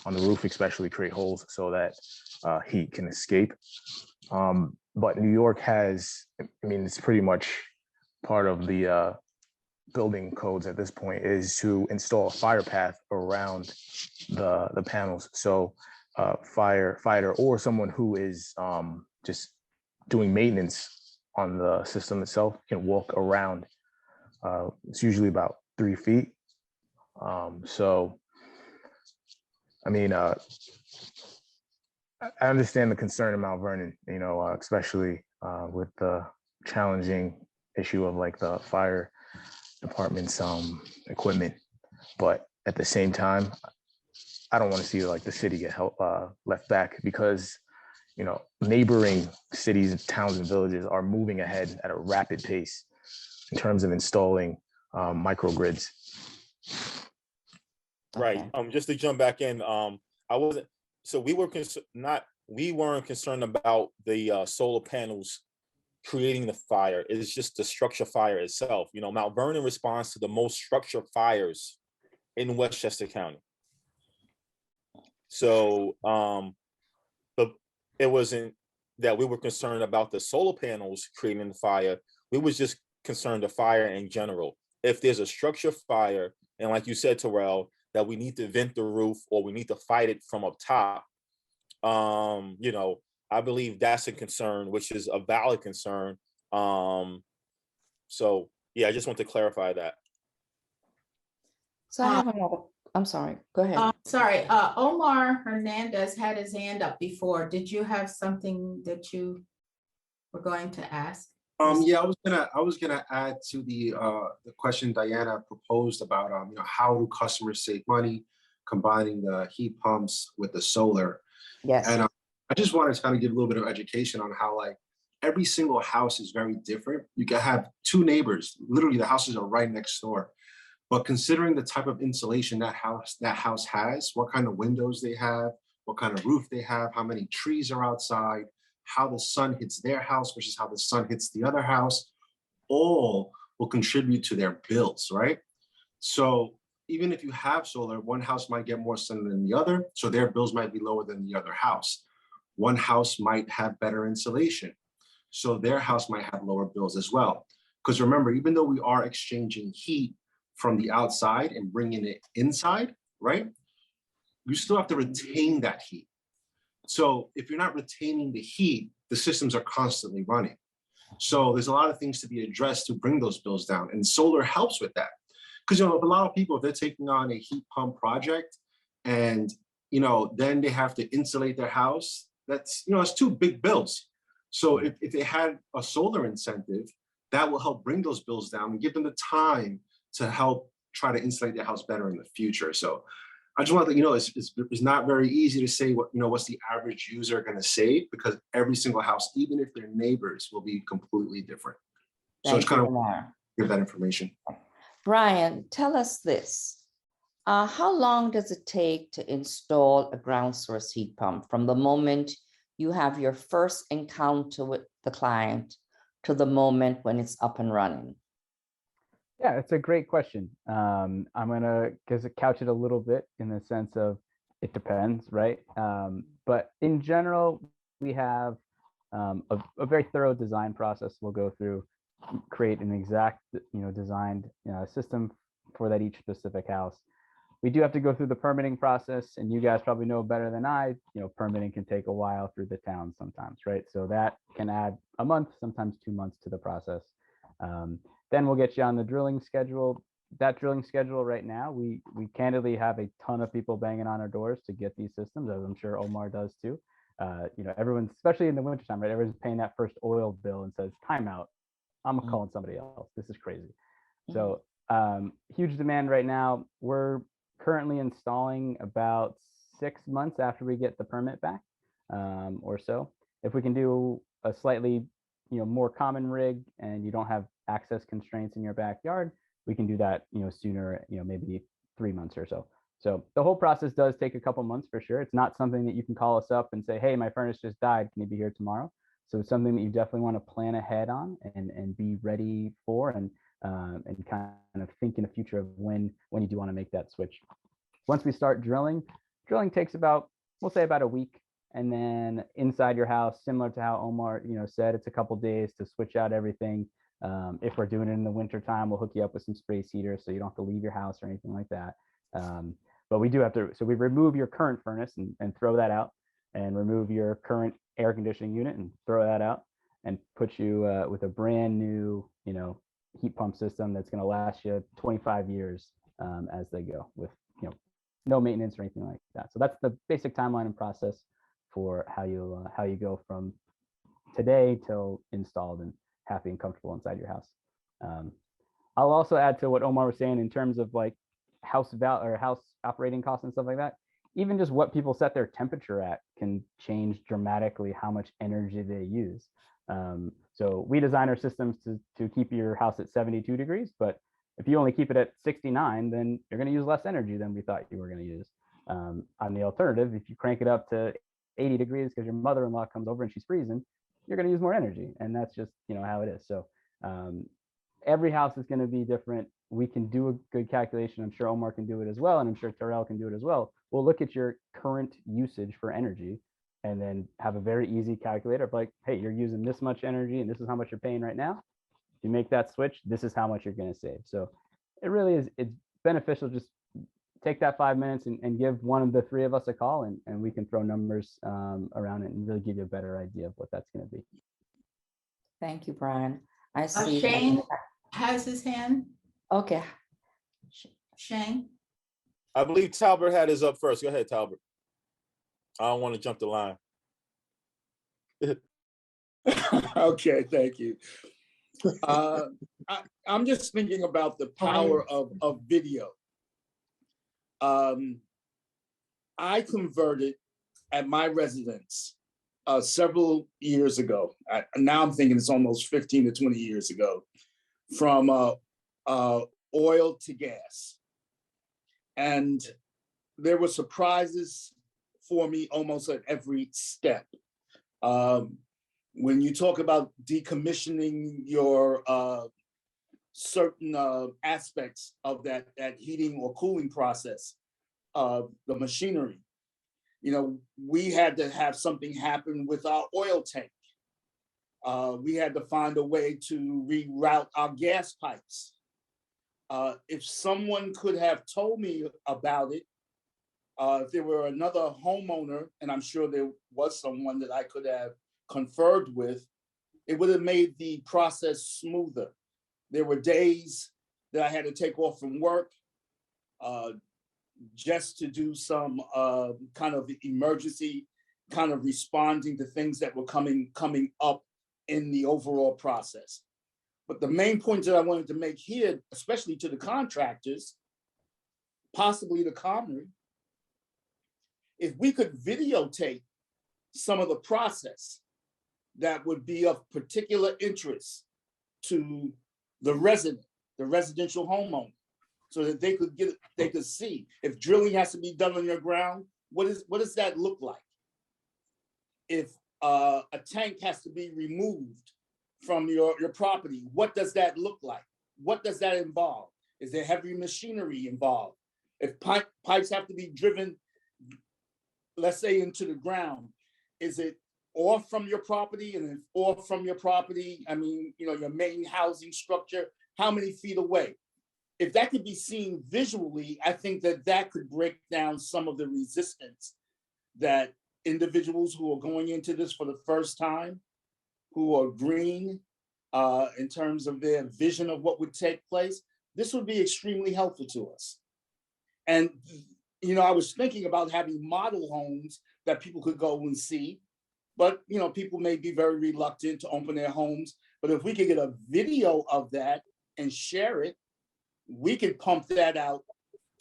on the roof especially, create holes so that heat can escape. But New York has, it's pretty much part of the building codes at this point, is to install a fire path around the panels. So firefighter or someone who is just doing maintenance on the system itself can walk around. It's usually about 3 feet. So, I understand the concern in Mount Vernon, especially with the challenging issue of the fire department's equipment. But at the same time, I don't want to see the city get left back because, neighboring cities, towns, and villages are moving ahead at a rapid pace in terms of installing microgrids. Right. Just to jump back in, we weren't concerned about the solar panels creating the fire. It's just the structure fire itself. Mount Vernon responds to the most structure fires in Westchester County. So it wasn't that we were concerned about the solar panels creating the fire. We was just concerned the fire in general. If there's a structure fire, and like you said, Terrell, that we need to vent the roof or we need to fight it from up top, I believe that's a concern, which is a valid concern. So yeah, I just want to clarify that. So I have another, I'm sorry, go ahead. Sorry, Omar Hernandez had his hand up before. Did you have something that you were going to ask? Yeah, I was gonna add to the question Diana proposed about how do customers save money combining the heat pumps with the solar. Yes. And I just wanted to kind of give a little bit of education on how like every single house is very different. You can have two neighbors, literally the houses are right next door. But considering the type of insulation that house has, what kind of windows they have, what kind of roof they have, how many trees are outside, how the sun hits their house versus how the sun hits the other house, all will contribute to their bills, right? So even if you have solar, one house might get more sun than the other, so their bills might be lower than the other house. One house might have better insulation, so their house might have lower bills as well. Because remember, even though we are exchanging heat from the outside and bringing it inside, right? You still have to retain that heat. So if you're not retaining the heat, the systems are constantly running. So there's a lot of things to be addressed to bring those bills down, and solar helps with that. Because a lot of people, if they're taking on a heat pump project and then they have to insulate their house, that's it's two big bills. So if they had a solar incentive, that will help bring those bills down and give them the time to help try to insulate their house better in the future. So I just want to let you know, it's not very easy to say what's the average user going to save, because every single house, even if they're neighbors, will be completely different. So it's kind of give that information. Brian, tell us this. How long does it take to install a ground source heat pump from the moment you have your first encounter with the client to the moment when it's up and running? Yeah, it's a great question. I'm gonna couch it a little bit in the sense of it depends, right? But in general, we have a very thorough design process we'll go through, create an exact designed system for that each specific house. We do have to go through the permitting process, and you guys probably know better than I, permitting can take a while through the town sometimes, right? So that can add a month, sometimes 2 months to the process. Then we'll get you on the drilling schedule. That drilling schedule right now, we candidly have a ton of people banging on our doors to get these systems, as I'm sure Omar does too. Everyone's, especially in the wintertime, right? Everyone's paying that first oil bill and says, timeout, I'm calling somebody else. This is crazy. So huge demand right now. We're currently installing about 6 months after we get the permit back, or so. If we can do a slightly more common rig and you don't have access constraints in your backyard, we can do that sooner, maybe 3 months or so. So the whole process does take a couple months for sure. It's not something that you can call us up and say, hey, my furnace just died, can you be here tomorrow? So it's something that you definitely want to plan ahead on and be ready for, and kind of think in the future of when you do want to make that switch. Once we start drilling takes about, we'll say about a week. And then inside your house, similar to how Omar said, it's a couple days to switch out everything. If we're doing it in the winter time, we'll hook you up with some space heaters so you don't have to leave your house or anything like that. But we do have to, so we remove your current furnace and throw that out, and remove your current air conditioning unit and throw that out, and put you with a brand new, heat pump system that's going to last you 25 years as they go, with no maintenance or anything like that. So that's the basic timeline and process for how you go from today till installed and happy and comfortable inside your house. I'll also add to what Omar was saying in terms of like house operating costs and stuff like that. Even just what people set their temperature at can change dramatically how much energy they use. So we design our systems to keep your house at 72 degrees, but if you only keep it at 69, then you're going to use less energy than we thought you were going to use. On the alternative, if you crank it up to 80 degrees because your mother-in-law comes over and she's freezing, you're going to use more energy, and that's just how it is. So every house is going to be different. We can do a good calculation. I'm sure Omar can do it as well, and I'm sure Terrell can do it as well. We'll look at your current usage for energy and then have a very easy calculator of like, hey, you're using this much energy and this is how much you're paying right now. If you make that switch, this is how much you're going to save. So it really is, it's beneficial. Just take that 5 minutes and give one of the three of us a call, and we can throw numbers around it and really give you a better idea of what that's going to be. Thank you, Brian. I see. Shane has his hand. Okay. Shane? I believe Talbert had his up first. Go ahead, Talbert. I don't want to jump the line. Okay, thank you. I'm just thinking about the power of video. I converted at my residence several years ago. Now I'm thinking it's almost 15 to 20 years ago, from oil to gas. And there were surprises for me almost at every step. When you talk about decommissioning your certain aspects of that heating or cooling process, the machinery, we had to have something happen with our oil tank. We had to find a way to reroute our gas pipes. If someone could have told me about it, if there were another homeowner, and I'm sure there was someone that I could have conferred with, it would have made the process smoother. There were days that I had to take off from work just to do some kind of emergency, kind of responding to things that were coming up in the overall process. But the main point that I wanted to make here, especially to the contractors, possibly the Comrie, if we could videotape some of the process that would be of particular interest to the residential homeowner, so that they could see if drilling has to be done on your ground, what does that look like? If a tank has to be removed from your property, what does that look like? What does that involve? Is there heavy machinery involved? If pipes have to be driven, let's say into the ground, is it off from your property? And if off from your property, I mean, your main housing structure, how many feet away? If that could be seen visually, I think that could break down some of the resistance that individuals who are going into this for the first time, who are green in terms of their vision of what would take place, this would be extremely helpful to us. And, I was thinking about having model homes that people could go and see, but, people may be very reluctant to open their homes. But if we could get a video of that and share it, we could pump that out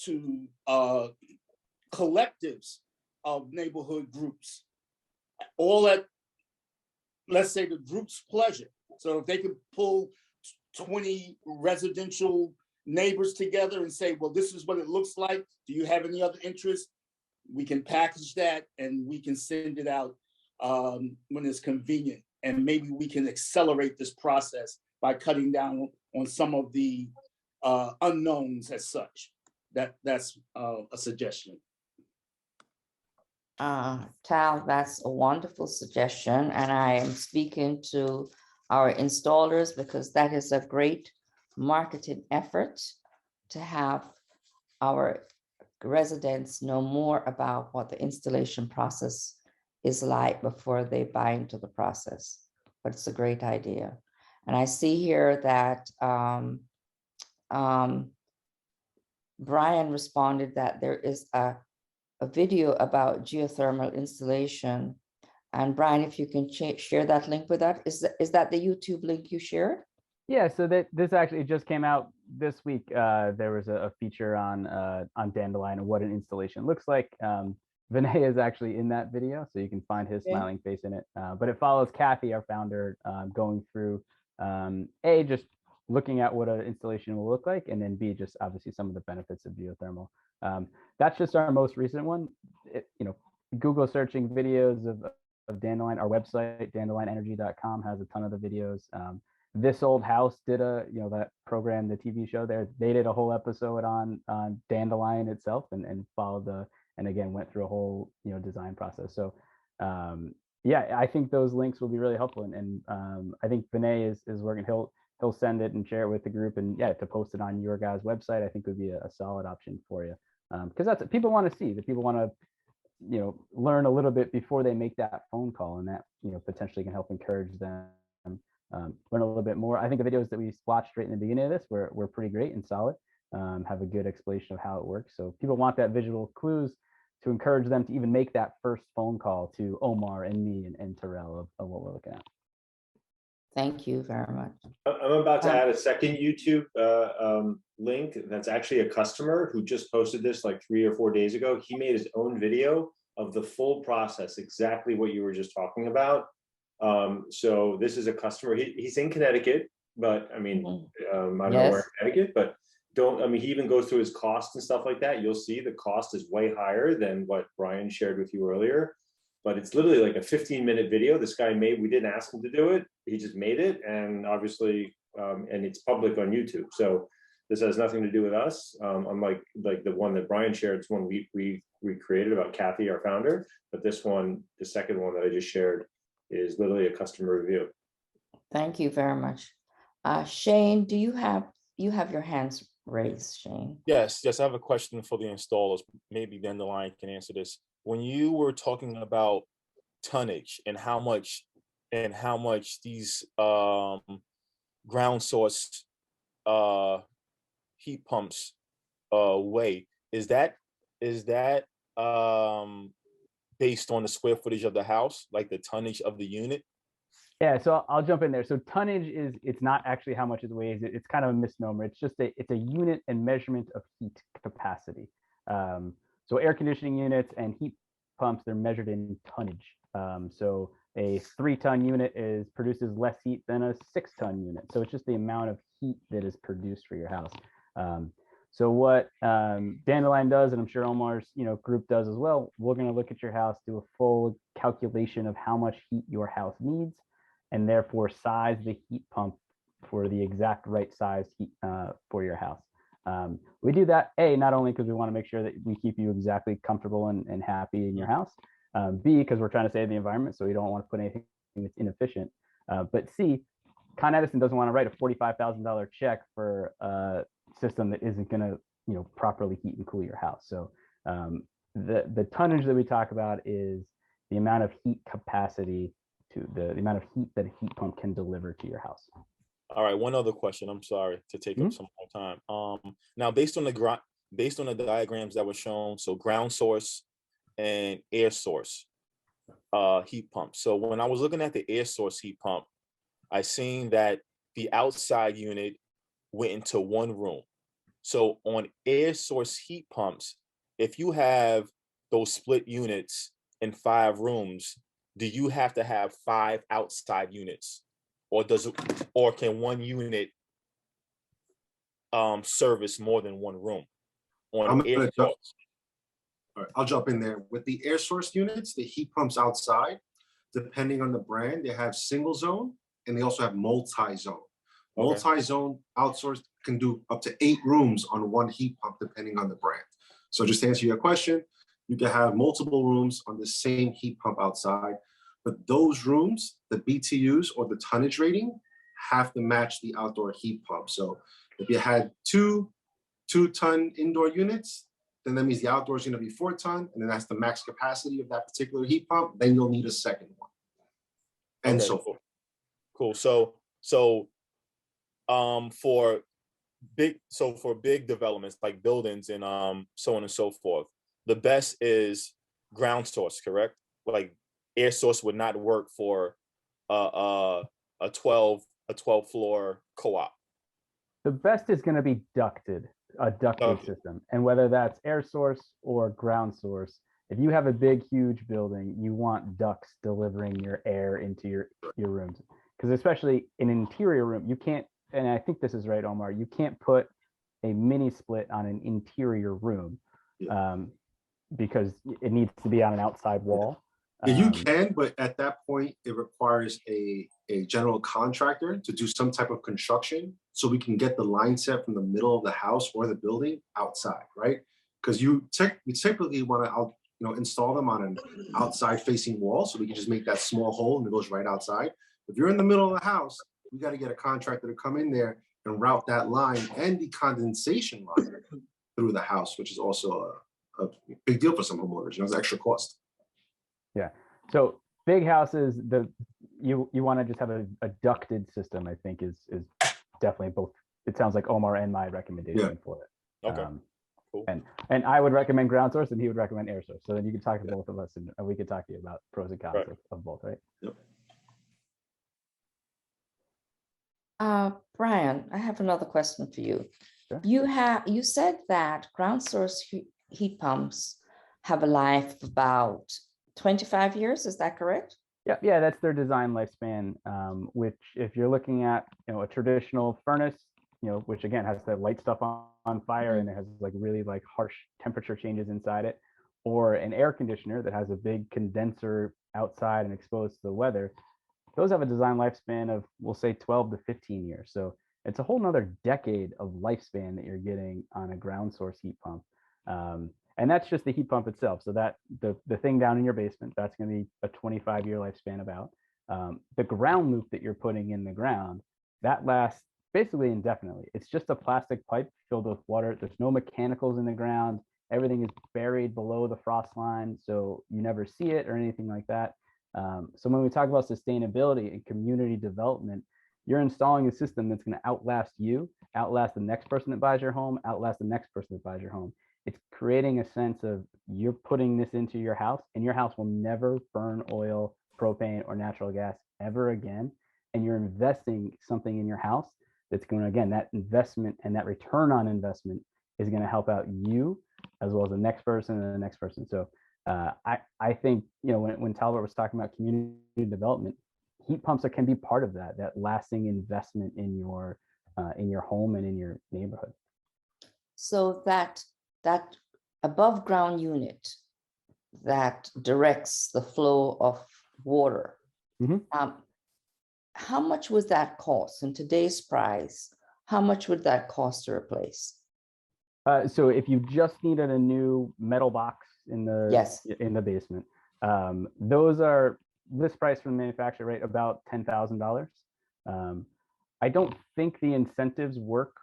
to collectives of neighborhood groups, all at, let's say, the group's pleasure. So if they could pull 20 residential neighbors together and say, well, this is what it looks like. Do you have any other interest? We can package that and we can send it out when it's convenient. And maybe we can accelerate this process by cutting down on some of the unknowns as such. That's a suggestion. Tal, that's a wonderful suggestion. And I am speaking to our installers because that is a great marketing effort to have our residents know more about what the installation process is like before they buy into the process. But it's a great idea. And I see here that Brian responded that there is a video about geothermal installation. And Brian, if you can share that link with that, is that the YouTube link you shared? Yeah, so this actually just came out this week. There was a feature on Dandelion and what an installation looks like. Vinay is actually in that video, so you can find his smiling face in it. But it follows Kathy, our founder, going through A, just looking at what an installation will look like, and then B, just obviously some of the benefits of geothermal. That's just our most recent one. Google searching videos of Dandelion. Our website, dandelionenergy.com, has a ton of the videos. This Old House did that program, the TV show there. They did a whole episode on Dandelion itself and followed and again went through a whole design process. So yeah, I think those links will be really helpful. And I think Vinay is working. He'll send it and share it with the group, and yeah, to post it on your guys' website, I think would be a solid option for you, because that's what people want to see. The people want to learn a little bit before they make that phone call, and that potentially can help encourage them learn a little bit more. I think the videos that we watched right in the beginning of this were pretty great and solid, have a good explanation of how it works. So people want that visual clues to encourage them to even make that first phone call to Omar and me and Terrell of what we're looking at. Thank you very much. I'm about to add a second YouTube link. That's actually a customer who just posted this like 3 or 4 days ago. He made his own video of the full process, exactly what you were just talking about. So this is a customer. He's in Connecticut, but I mean, I don't know where in Connecticut, but he even goes through his costs and stuff like that. You'll see the cost is way higher than what Brian shared with you earlier. But it's literally like a 15-minute video this guy made. We didn't ask him to do it. He just made it. And obviously, and it's public on YouTube. So this has nothing to do with us. Unlike like the one that Brian shared, it's one we created about Kathy, our founder. But this one, the second one that I just shared, is literally a customer review. Thank you very much. Shane, do you have your hands raised, Shane? Yes, I have a question for the installers. Maybe Dandelion can answer this. When you were talking about tonnage and how much these ground source heat pumps weigh, is that based on the square footage of the house, like the tonnage of the unit? Yeah, so I'll jump in there. So tonnage it's not actually how much it weighs. It's kind of a misnomer. It's just it's a unit and measurement of heat capacity. So air conditioning units and heat pumps, they're measured in tonnage. So a 3-ton unit produces less heat than a 6-ton unit. So it's just the amount of heat that is produced for your house. So what Dandelion does, and I'm sure Omar's group does as well, we're going to look at your house, do a full calculation of how much heat your house needs, and therefore size the heat pump for the exact right size heat for your house. We do that, A, not only because we want to make sure that we keep you exactly comfortable and happy in your house, B, because we're trying to save the environment, so we don't want to put anything that's inefficient, but C, Con Edison doesn't want to write a $45,000 check for a system that isn't going to properly heat and cool your house. So the tonnage that we talk about is the amount of heat capacity to the amount of heat that a heat pump can deliver to your house. All right, one other question. I'm sorry to take up some more time. Now, based on the diagrams that were shown, so ground source and air source heat pump. So when I was looking at the air source heat pump, I seen that the outside unit went into one room. So on air source heat pumps, if you have those split units in 5 rooms, do you have to have 5 outside units, or can one unit service more than one room on air source? All right, I'll jump in there. With the air source units, the heat pumps outside, depending on the brand, they have single zone and they also have multi-zone. Okay. Multi-zone outsourced can do up to 8 rooms on one heat pump, depending on the brand. So just to answer your question, you can have multiple rooms on the same heat pump outside, but those rooms, the BTUs or the tonnage rating, have to match the outdoor heat pump. So if you had 2-ton indoor units, then that means the outdoor is going to be 4 ton, and then that's the max capacity of that particular heat pump. Then you'll need a second one, and so forth. Cool. So for big developments like buildings and so on and so forth, the best is ground source, correct? Like air source would not work for a 12 floor co-op. The best is going to be a ducted system, and whether that's air source or ground source, if you have a big huge building, you want ducts delivering your air into your rooms, because especially in an interior room, you can't, and I think this is right, Omar, you can't put a mini split on an interior room because it needs to be on an outside wall. Yeah, you can, but at that point, it requires a general contractor to do some type of construction so we can get the line set from the middle of the house or the building outside, right? Because you typically want to install them on an outside facing wall, so we can just make that small hole and it goes right outside. If you're in the middle of the house, we got to get a contractor to come in there and route that line and the condensation line through the house, which is also a big deal for some homeowners. It's extra cost. Yeah. So big houses, you want to just have a ducted system, I think is definitely both. It sounds like Omar and my recommendation for it. Okay. Cool. And I would recommend ground source and he would recommend air source. So then you can talk to both of us and we could talk to you about pros and cons of both, right? Yep. Brian, I have another question for you. Sure. You said that ground source heat pumps have a life of about 25 years. Is that correct? Yeah, that's their design lifespan, which if you're looking at, a traditional furnace, which again has the light stuff on fire and it has like really like harsh temperature changes inside it, or an air conditioner that has a big condenser outside and exposed to the weather, those have a design lifespan of, we'll say 12 to 15 years. So it's a whole nother decade of lifespan that you're getting on a ground source heat pump. And that's just the heat pump itself. So that the thing down in your basement, that's going to be a 25-year lifespan about. The ground loop that you're putting in the ground, that lasts basically indefinitely. It's just a plastic pipe filled with water. There's no mechanicals in the ground. Everything is buried below the frost line, so you never see it or anything like that. So when we talk about sustainability and community development, you're installing a system that's going to outlast you, outlast the next person that buys your home, outlast the next person that buys your home. It's creating a sense of you're putting this into your house, and your house will never burn oil, propane, or natural gas ever again. And you're investing something in your house that's going to, again, that investment and that return on investment is going to help out you as well as the next person and the next person. So I think, when Talbot was talking about community development, heat pumps can be part of that lasting investment in your home and in your neighborhood. So that above ground unit that directs the flow of water, how much would that cost in today's price? How much would that cost to replace? So if you just needed a new metal box in the basement, those are list price from the manufacturer, right? About $10,000. I don't think the incentives work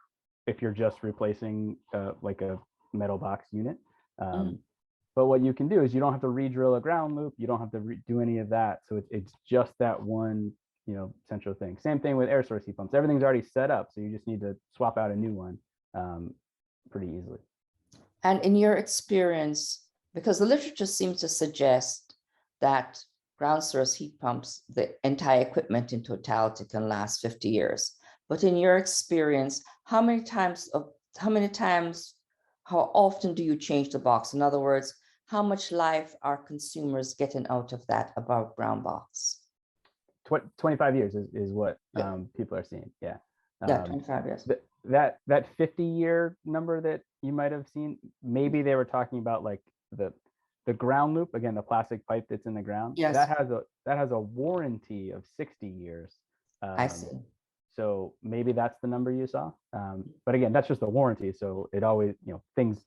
if you're just replacing like a metal box unit. But what you can do is you don't have to re-drill a ground loop. You don't have to do any of that. So it's just that one, central thing. Same thing with air source heat pumps. Everything's already set up, so you just need to swap out a new one pretty easily. And in your experience, because the literature seems to suggest that ground source heat pumps, the entire equipment in totality can last 50 years. But in your experience, how often do you change the box? In other words, how much life are consumers getting out of that above ground box? 25 years is what people are seeing. Yeah. 25 years. That 50-year number that you might have seen, maybe they were talking about like the ground loop, again, the plastic pipe that's in the ground. Yes. That has a warranty of 60 years. I see. So maybe that's the number you saw. But again, that's just a warranty. So it always, things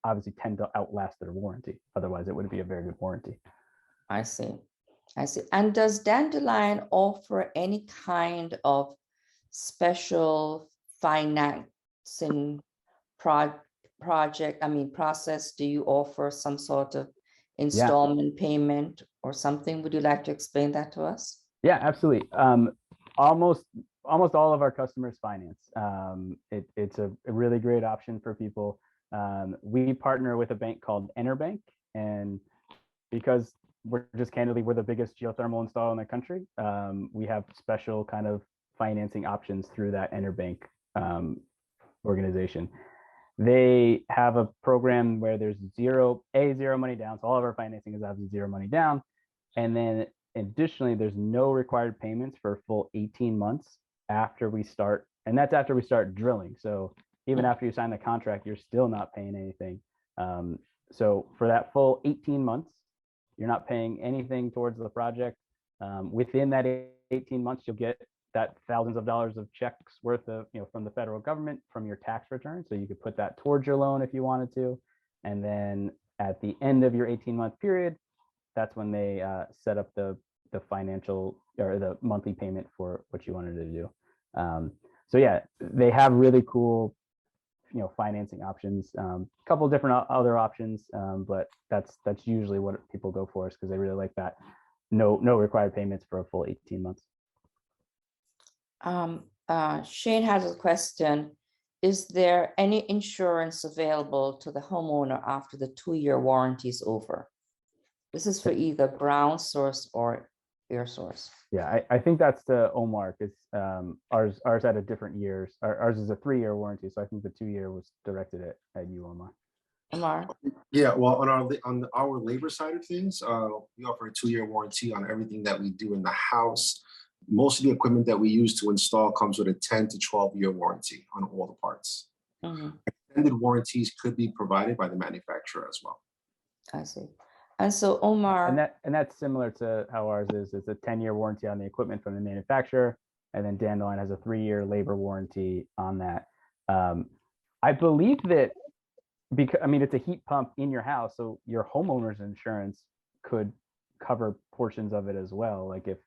obviously tend to outlast their warranty. Otherwise, it wouldn't be a very good warranty. I see. And does Dandelion offer any kind of special financing process? Do you offer some sort of installment payment or something? Would you like to explain that to us? Yeah, absolutely. Almost all of our customers finance. It's a really great option for people. We partner with a bank called Enerbank, and because we're the biggest geothermal installer in the country, we have special kind of financing options through that Enerbank organization. They have a program where there's zero money down. So all of our financing is obviously zero money down. And then additionally, there's no required payments for a full 18 months after we start. And that's after we start drilling. So even after you sign the contract, you're still not paying anything. So for that full 18 months, you're not paying anything towards the project. Within that 18 months, you'll get that thousands of dollars of checks worth of, from the federal government from your tax return. So you could put that towards your loan if you wanted to. And then at the end of your 18-month period, that's when they set up the financial or the monthly payment for what you wanted to do. So yeah, they have really cool, financing options. A couple of different other options, but that's usually what people go for, is because they really like that no required payments for a full 18 months. Shane has a question. Is there any insurance available to the homeowner after the 2-year warranty is over? This is for either ground source or air source. Yeah, I think that's to Omar, because ours had a different years. Ours is a 3-year warranty, so I think the 2-year was directed at you, Omar. Omar? Yeah, well, on our labor side of things, we offer a 2-year warranty on everything that we do in the house. Most of the equipment that we use to install comes with a 10 to 12-year warranty on all the parts. Extended warranties could be provided by the manufacturer as well. I see. And so Omar, and that's similar to how ours is. It's a 10-year warranty on the equipment from the manufacturer, and then Dandelion has a 3-year labor warranty on that. I believe that because it's a heat pump in your house, so your homeowner's insurance could cover portions of it as well. Like if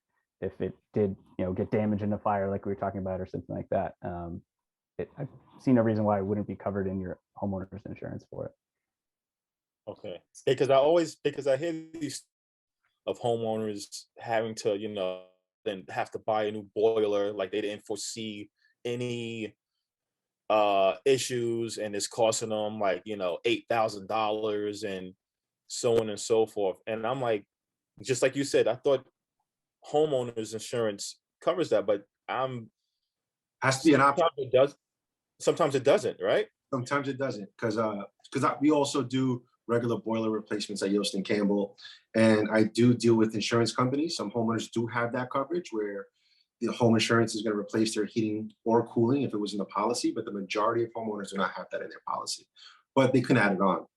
it did, get damaged in a fire, like we were talking about, or something like that. I've seen no reason why it wouldn't be covered in your homeowner's insurance for it. Okay, because I hear these of homeowners having to, then have to buy a new boiler, like they didn't foresee any issues, and it's costing them like $8,000 and so on and so forth. And I'm like, just like you said, I thought homeowners insurance covers that, but has to be an option. It does. Sometimes it doesn't, right? Sometimes it doesn't, because we also do regular boiler replacements at Yost and Campbell, and I do deal with insurance companies. Some homeowners do have that coverage where the home insurance is going to replace their heating or cooling if it was in the policy, but the majority of homeowners do not have that in their policy. But they can add it on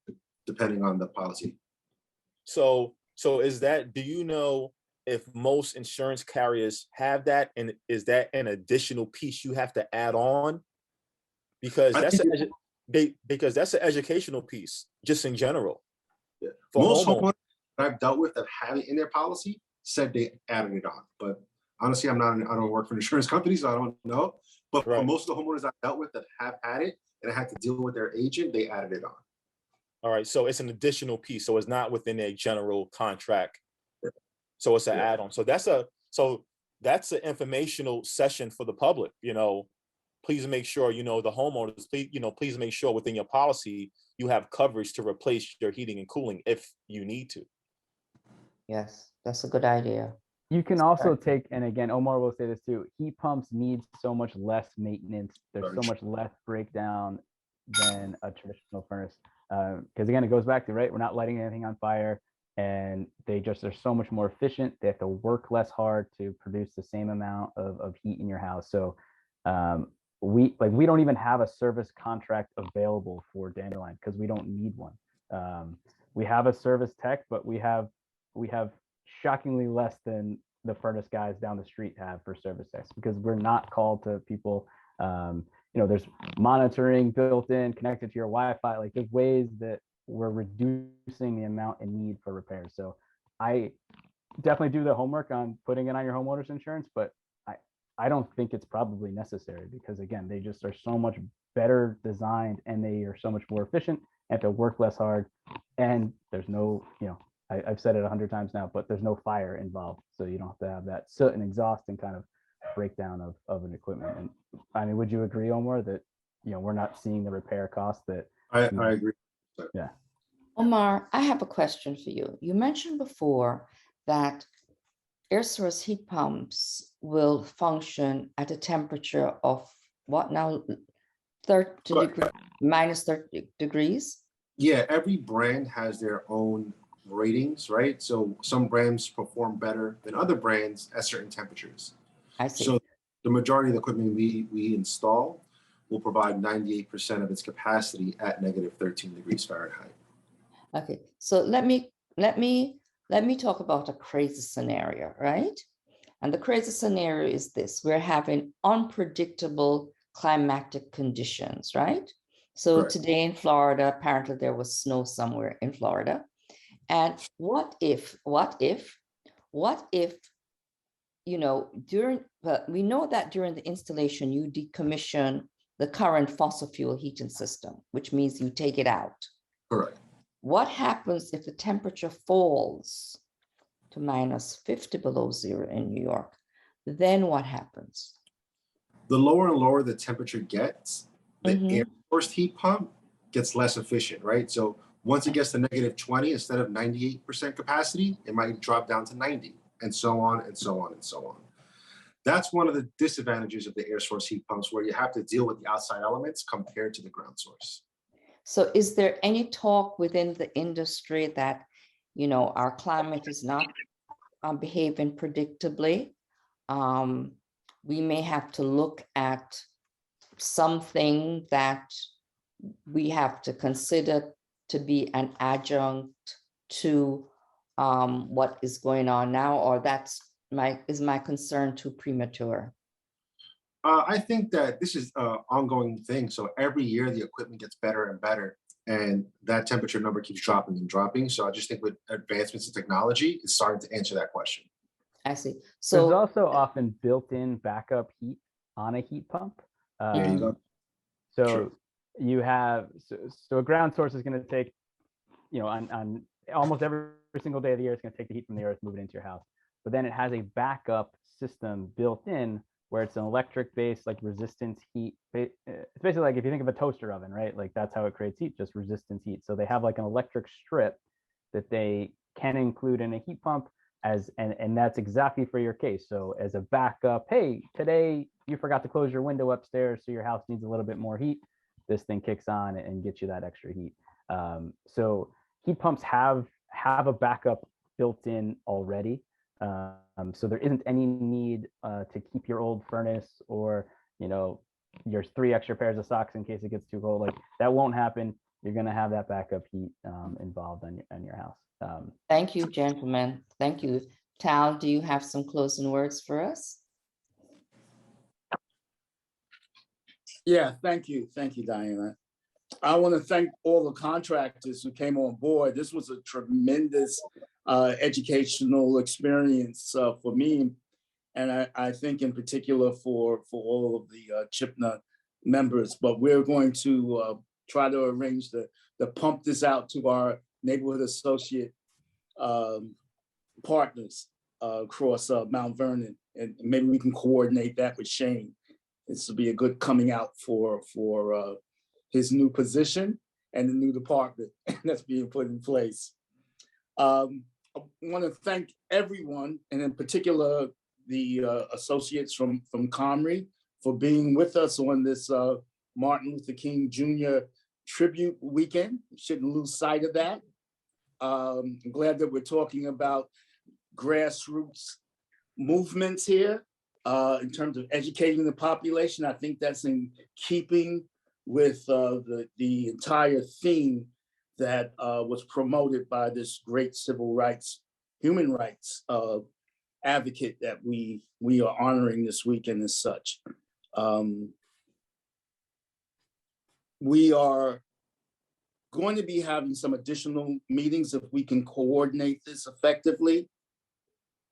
depending on the policy. So is that, do you know if most insurance carriers have that, and is that an additional piece you have to add on? Because that's an educational piece, just in general. Yeah. Most homeowners I've dealt with that have it in their policy said they added it on, but honestly, I don't work for an insurance company, so I don't know. But for most of the homeowners I've dealt with that have had it and I had to deal with their agent, they added it on. All right, so it's an additional piece, so it's not within a general contract. So it's an add-on. So that's an informational session for the public. Please make sure the homeowners. Please make sure within your policy you have coverage to replace your heating and cooling if you need to. Yes, that's a good idea. You can also take, and again, Omar will say this too, heat pumps need so much less maintenance. There's so much less breakdown than a traditional furnace. Because again, it goes back to, right, we're not lighting anything on fire, and they're so much more efficient. They have to work less hard to produce the same amount of heat in your house. So we don't even have a service contract available for Dandelion because we don't need one. We have a service tech, but we have shockingly less than the furnace guys down the street have for service techs, because we're not called to people. There's monitoring built in, connected to your Wi-Fi. Like, there's ways that we're reducing the amount in need for repairs. So I definitely do the homework on putting it on your homeowner's insurance, but I don't think it's probably necessary, because again, they just are so much better designed and they are so much more efficient, and have to work less hard. And there's no, I've said it 100 times now, but there's no fire involved. So you don't have to have that soot and exhaust and kind of breakdown of an equipment. And I mean, would you agree, Omar, that, we're not seeing the repair cost that I agree. Yeah. Omar, I have a question for you. You mentioned before that air source heat pumps will function at a temperature of what now? 30 degrees, minus 30 degrees? Yeah, every brand has their own ratings, right? So some brands perform better than other brands at certain temperatures. I see. So the majority of the equipment we install will provide 98% of its capacity at negative 13 degrees Fahrenheit. Okay, so let me talk about a crazy scenario, right? And the crazy scenario is this: we're having unpredictable climatic conditions, right? So today in Florida, apparently there was snow somewhere in Florida. And what if, we know that during the installation, you decommission the current fossil fuel heating system, which means you take it out. Correct. What happens if the temperature falls to minus 50 below zero in New York? Then what happens? The lower and lower the temperature gets, the air source heat pump gets less efficient, right? So once it gets to negative 20, instead of 98% capacity, it might drop down to 90. and so on and so on and so on. That's one of the disadvantages of the air source heat pumps, where you have to deal with the outside elements compared to the ground source. So is there any talk within the industry that, our climate is not behaving predictably? We may have to look at something that we have to consider to be an adjunct to what is going on now, or is my concern too premature? I think that this is an ongoing thing. So every year the equipment gets better and better, and that temperature number keeps dropping and dropping. So I just think with advancements in technology, it's starting to answer that question. I see. There's So also often built-in backup heat on a heat pump. There you go. So True. you have, so a ground source is going to take, on almost every single day of the year, it's going to take the heat from the earth, move it into your house. But then it has a backup system built in where it's an electric based, like resistance heat. It's basically like if you think of a toaster oven, right? Like that's how it creates heat, just resistance heat. So they have like an electric strip that they can include in a heat pump and that's exactly for your case. So as a backup, hey, today you forgot to close your window upstairs, so your house needs a little bit more heat. This thing kicks on and gets you that extra heat. So heat pumps have a backup built in already. So there isn't any need to keep your old furnace or, your 3 extra pairs of socks in case it gets too cold. Like that won't happen. You're going to have that backup heat involved on your house. thank you, gentlemen. Thank you. Tal, do you have some closing words for us? Yeah, thank you, Diana. I want to thank all the contractors who came on board. This was a tremendous educational experience for me, and I think in particular for all of the CHIPNA members. But we're going to try to arrange to pump this out to our neighborhood associate partners across Mount Vernon, and maybe we can coordinate that with Shane. This will be a good coming out for his new position and the new department that's being put in place. I want to thank everyone, and in particular the associates from Comrie for being with us on this Martin Luther King Jr. tribute weekend. Shouldn't lose sight of that. I'm glad that we're talking about grassroots movements here in terms of educating the population. I think that's in keeping with the entire theme that was promoted by this great civil rights, human rights advocate that we are honoring this weekend as such. We are going to be having some additional meetings if we can coordinate this effectively.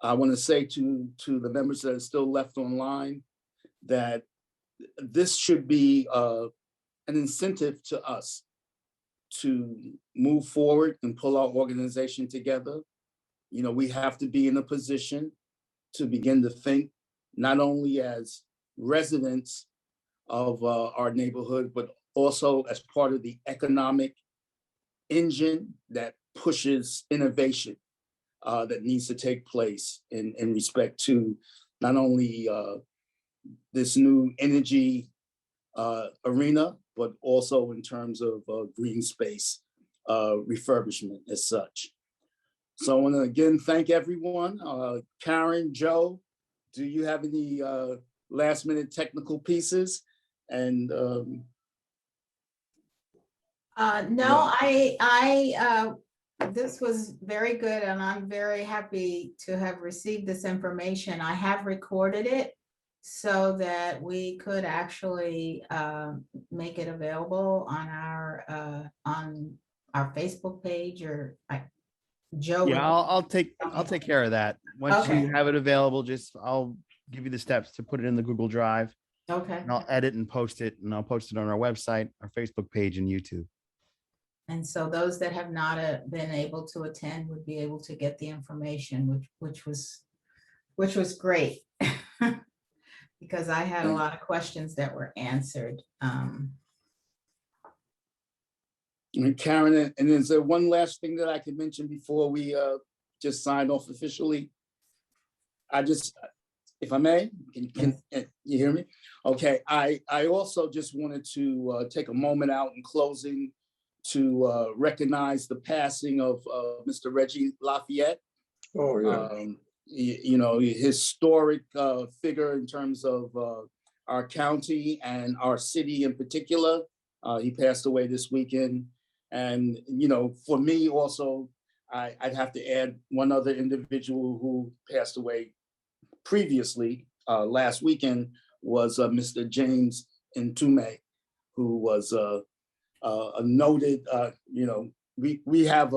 I want to say to the members that are still left online that this should be an incentive to us to move forward and pull our organization together. We have to be in a position to begin to think not only as residents of our neighborhood, but also as part of the economic engine that pushes innovation that needs to take place in respect to not only this new energy arena, but also in terms of green space refurbishment as such. So I want to again thank everyone. Karen, Joe, do you have any last minute technical pieces? And no, this was very good, and I'm very happy to have received this information. I have recorded it so that we could actually make it available on our Facebook page, or Joe. Yeah, I'll take care of that. Once Okay. you have it available, I'll give you the steps to put it in the Google Drive. Okay. And I'll edit and post it, and I'll post it on our website, our Facebook page, and YouTube. And so those that have not been able to attend would be able to get the information, which was great. Because I had a lot of questions that were answered. And Karen, and is there one last thing that I could mention before we just sign off officially? I just, if I may, can you hear me? Okay, I also just wanted to take a moment out in closing to recognize the passing of Mr. Reggie Lafayette. Oh, yeah. You know, historic figure in terms of our county and our city in particular. He passed away this weekend. And, you know, for me also, I'd have to add one other individual who passed away previously last weekend was Mr. James Ntume, who was a noted, you know, we have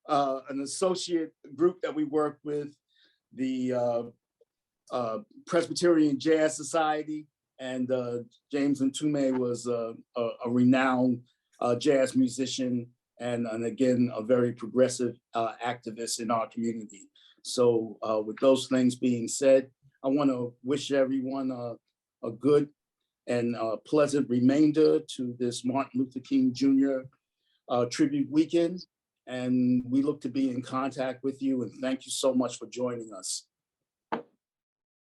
an associate group that we work with, the Presbyterian Jazz Society, and James Ntume was a renowned jazz musician and again, a very progressive activist in our community. So with those things being said, I want to wish everyone a good and pleasant remainder to this Martin Luther King Jr. Tribute Weekend. And we look to be in contact with you. And thank you so much for joining us.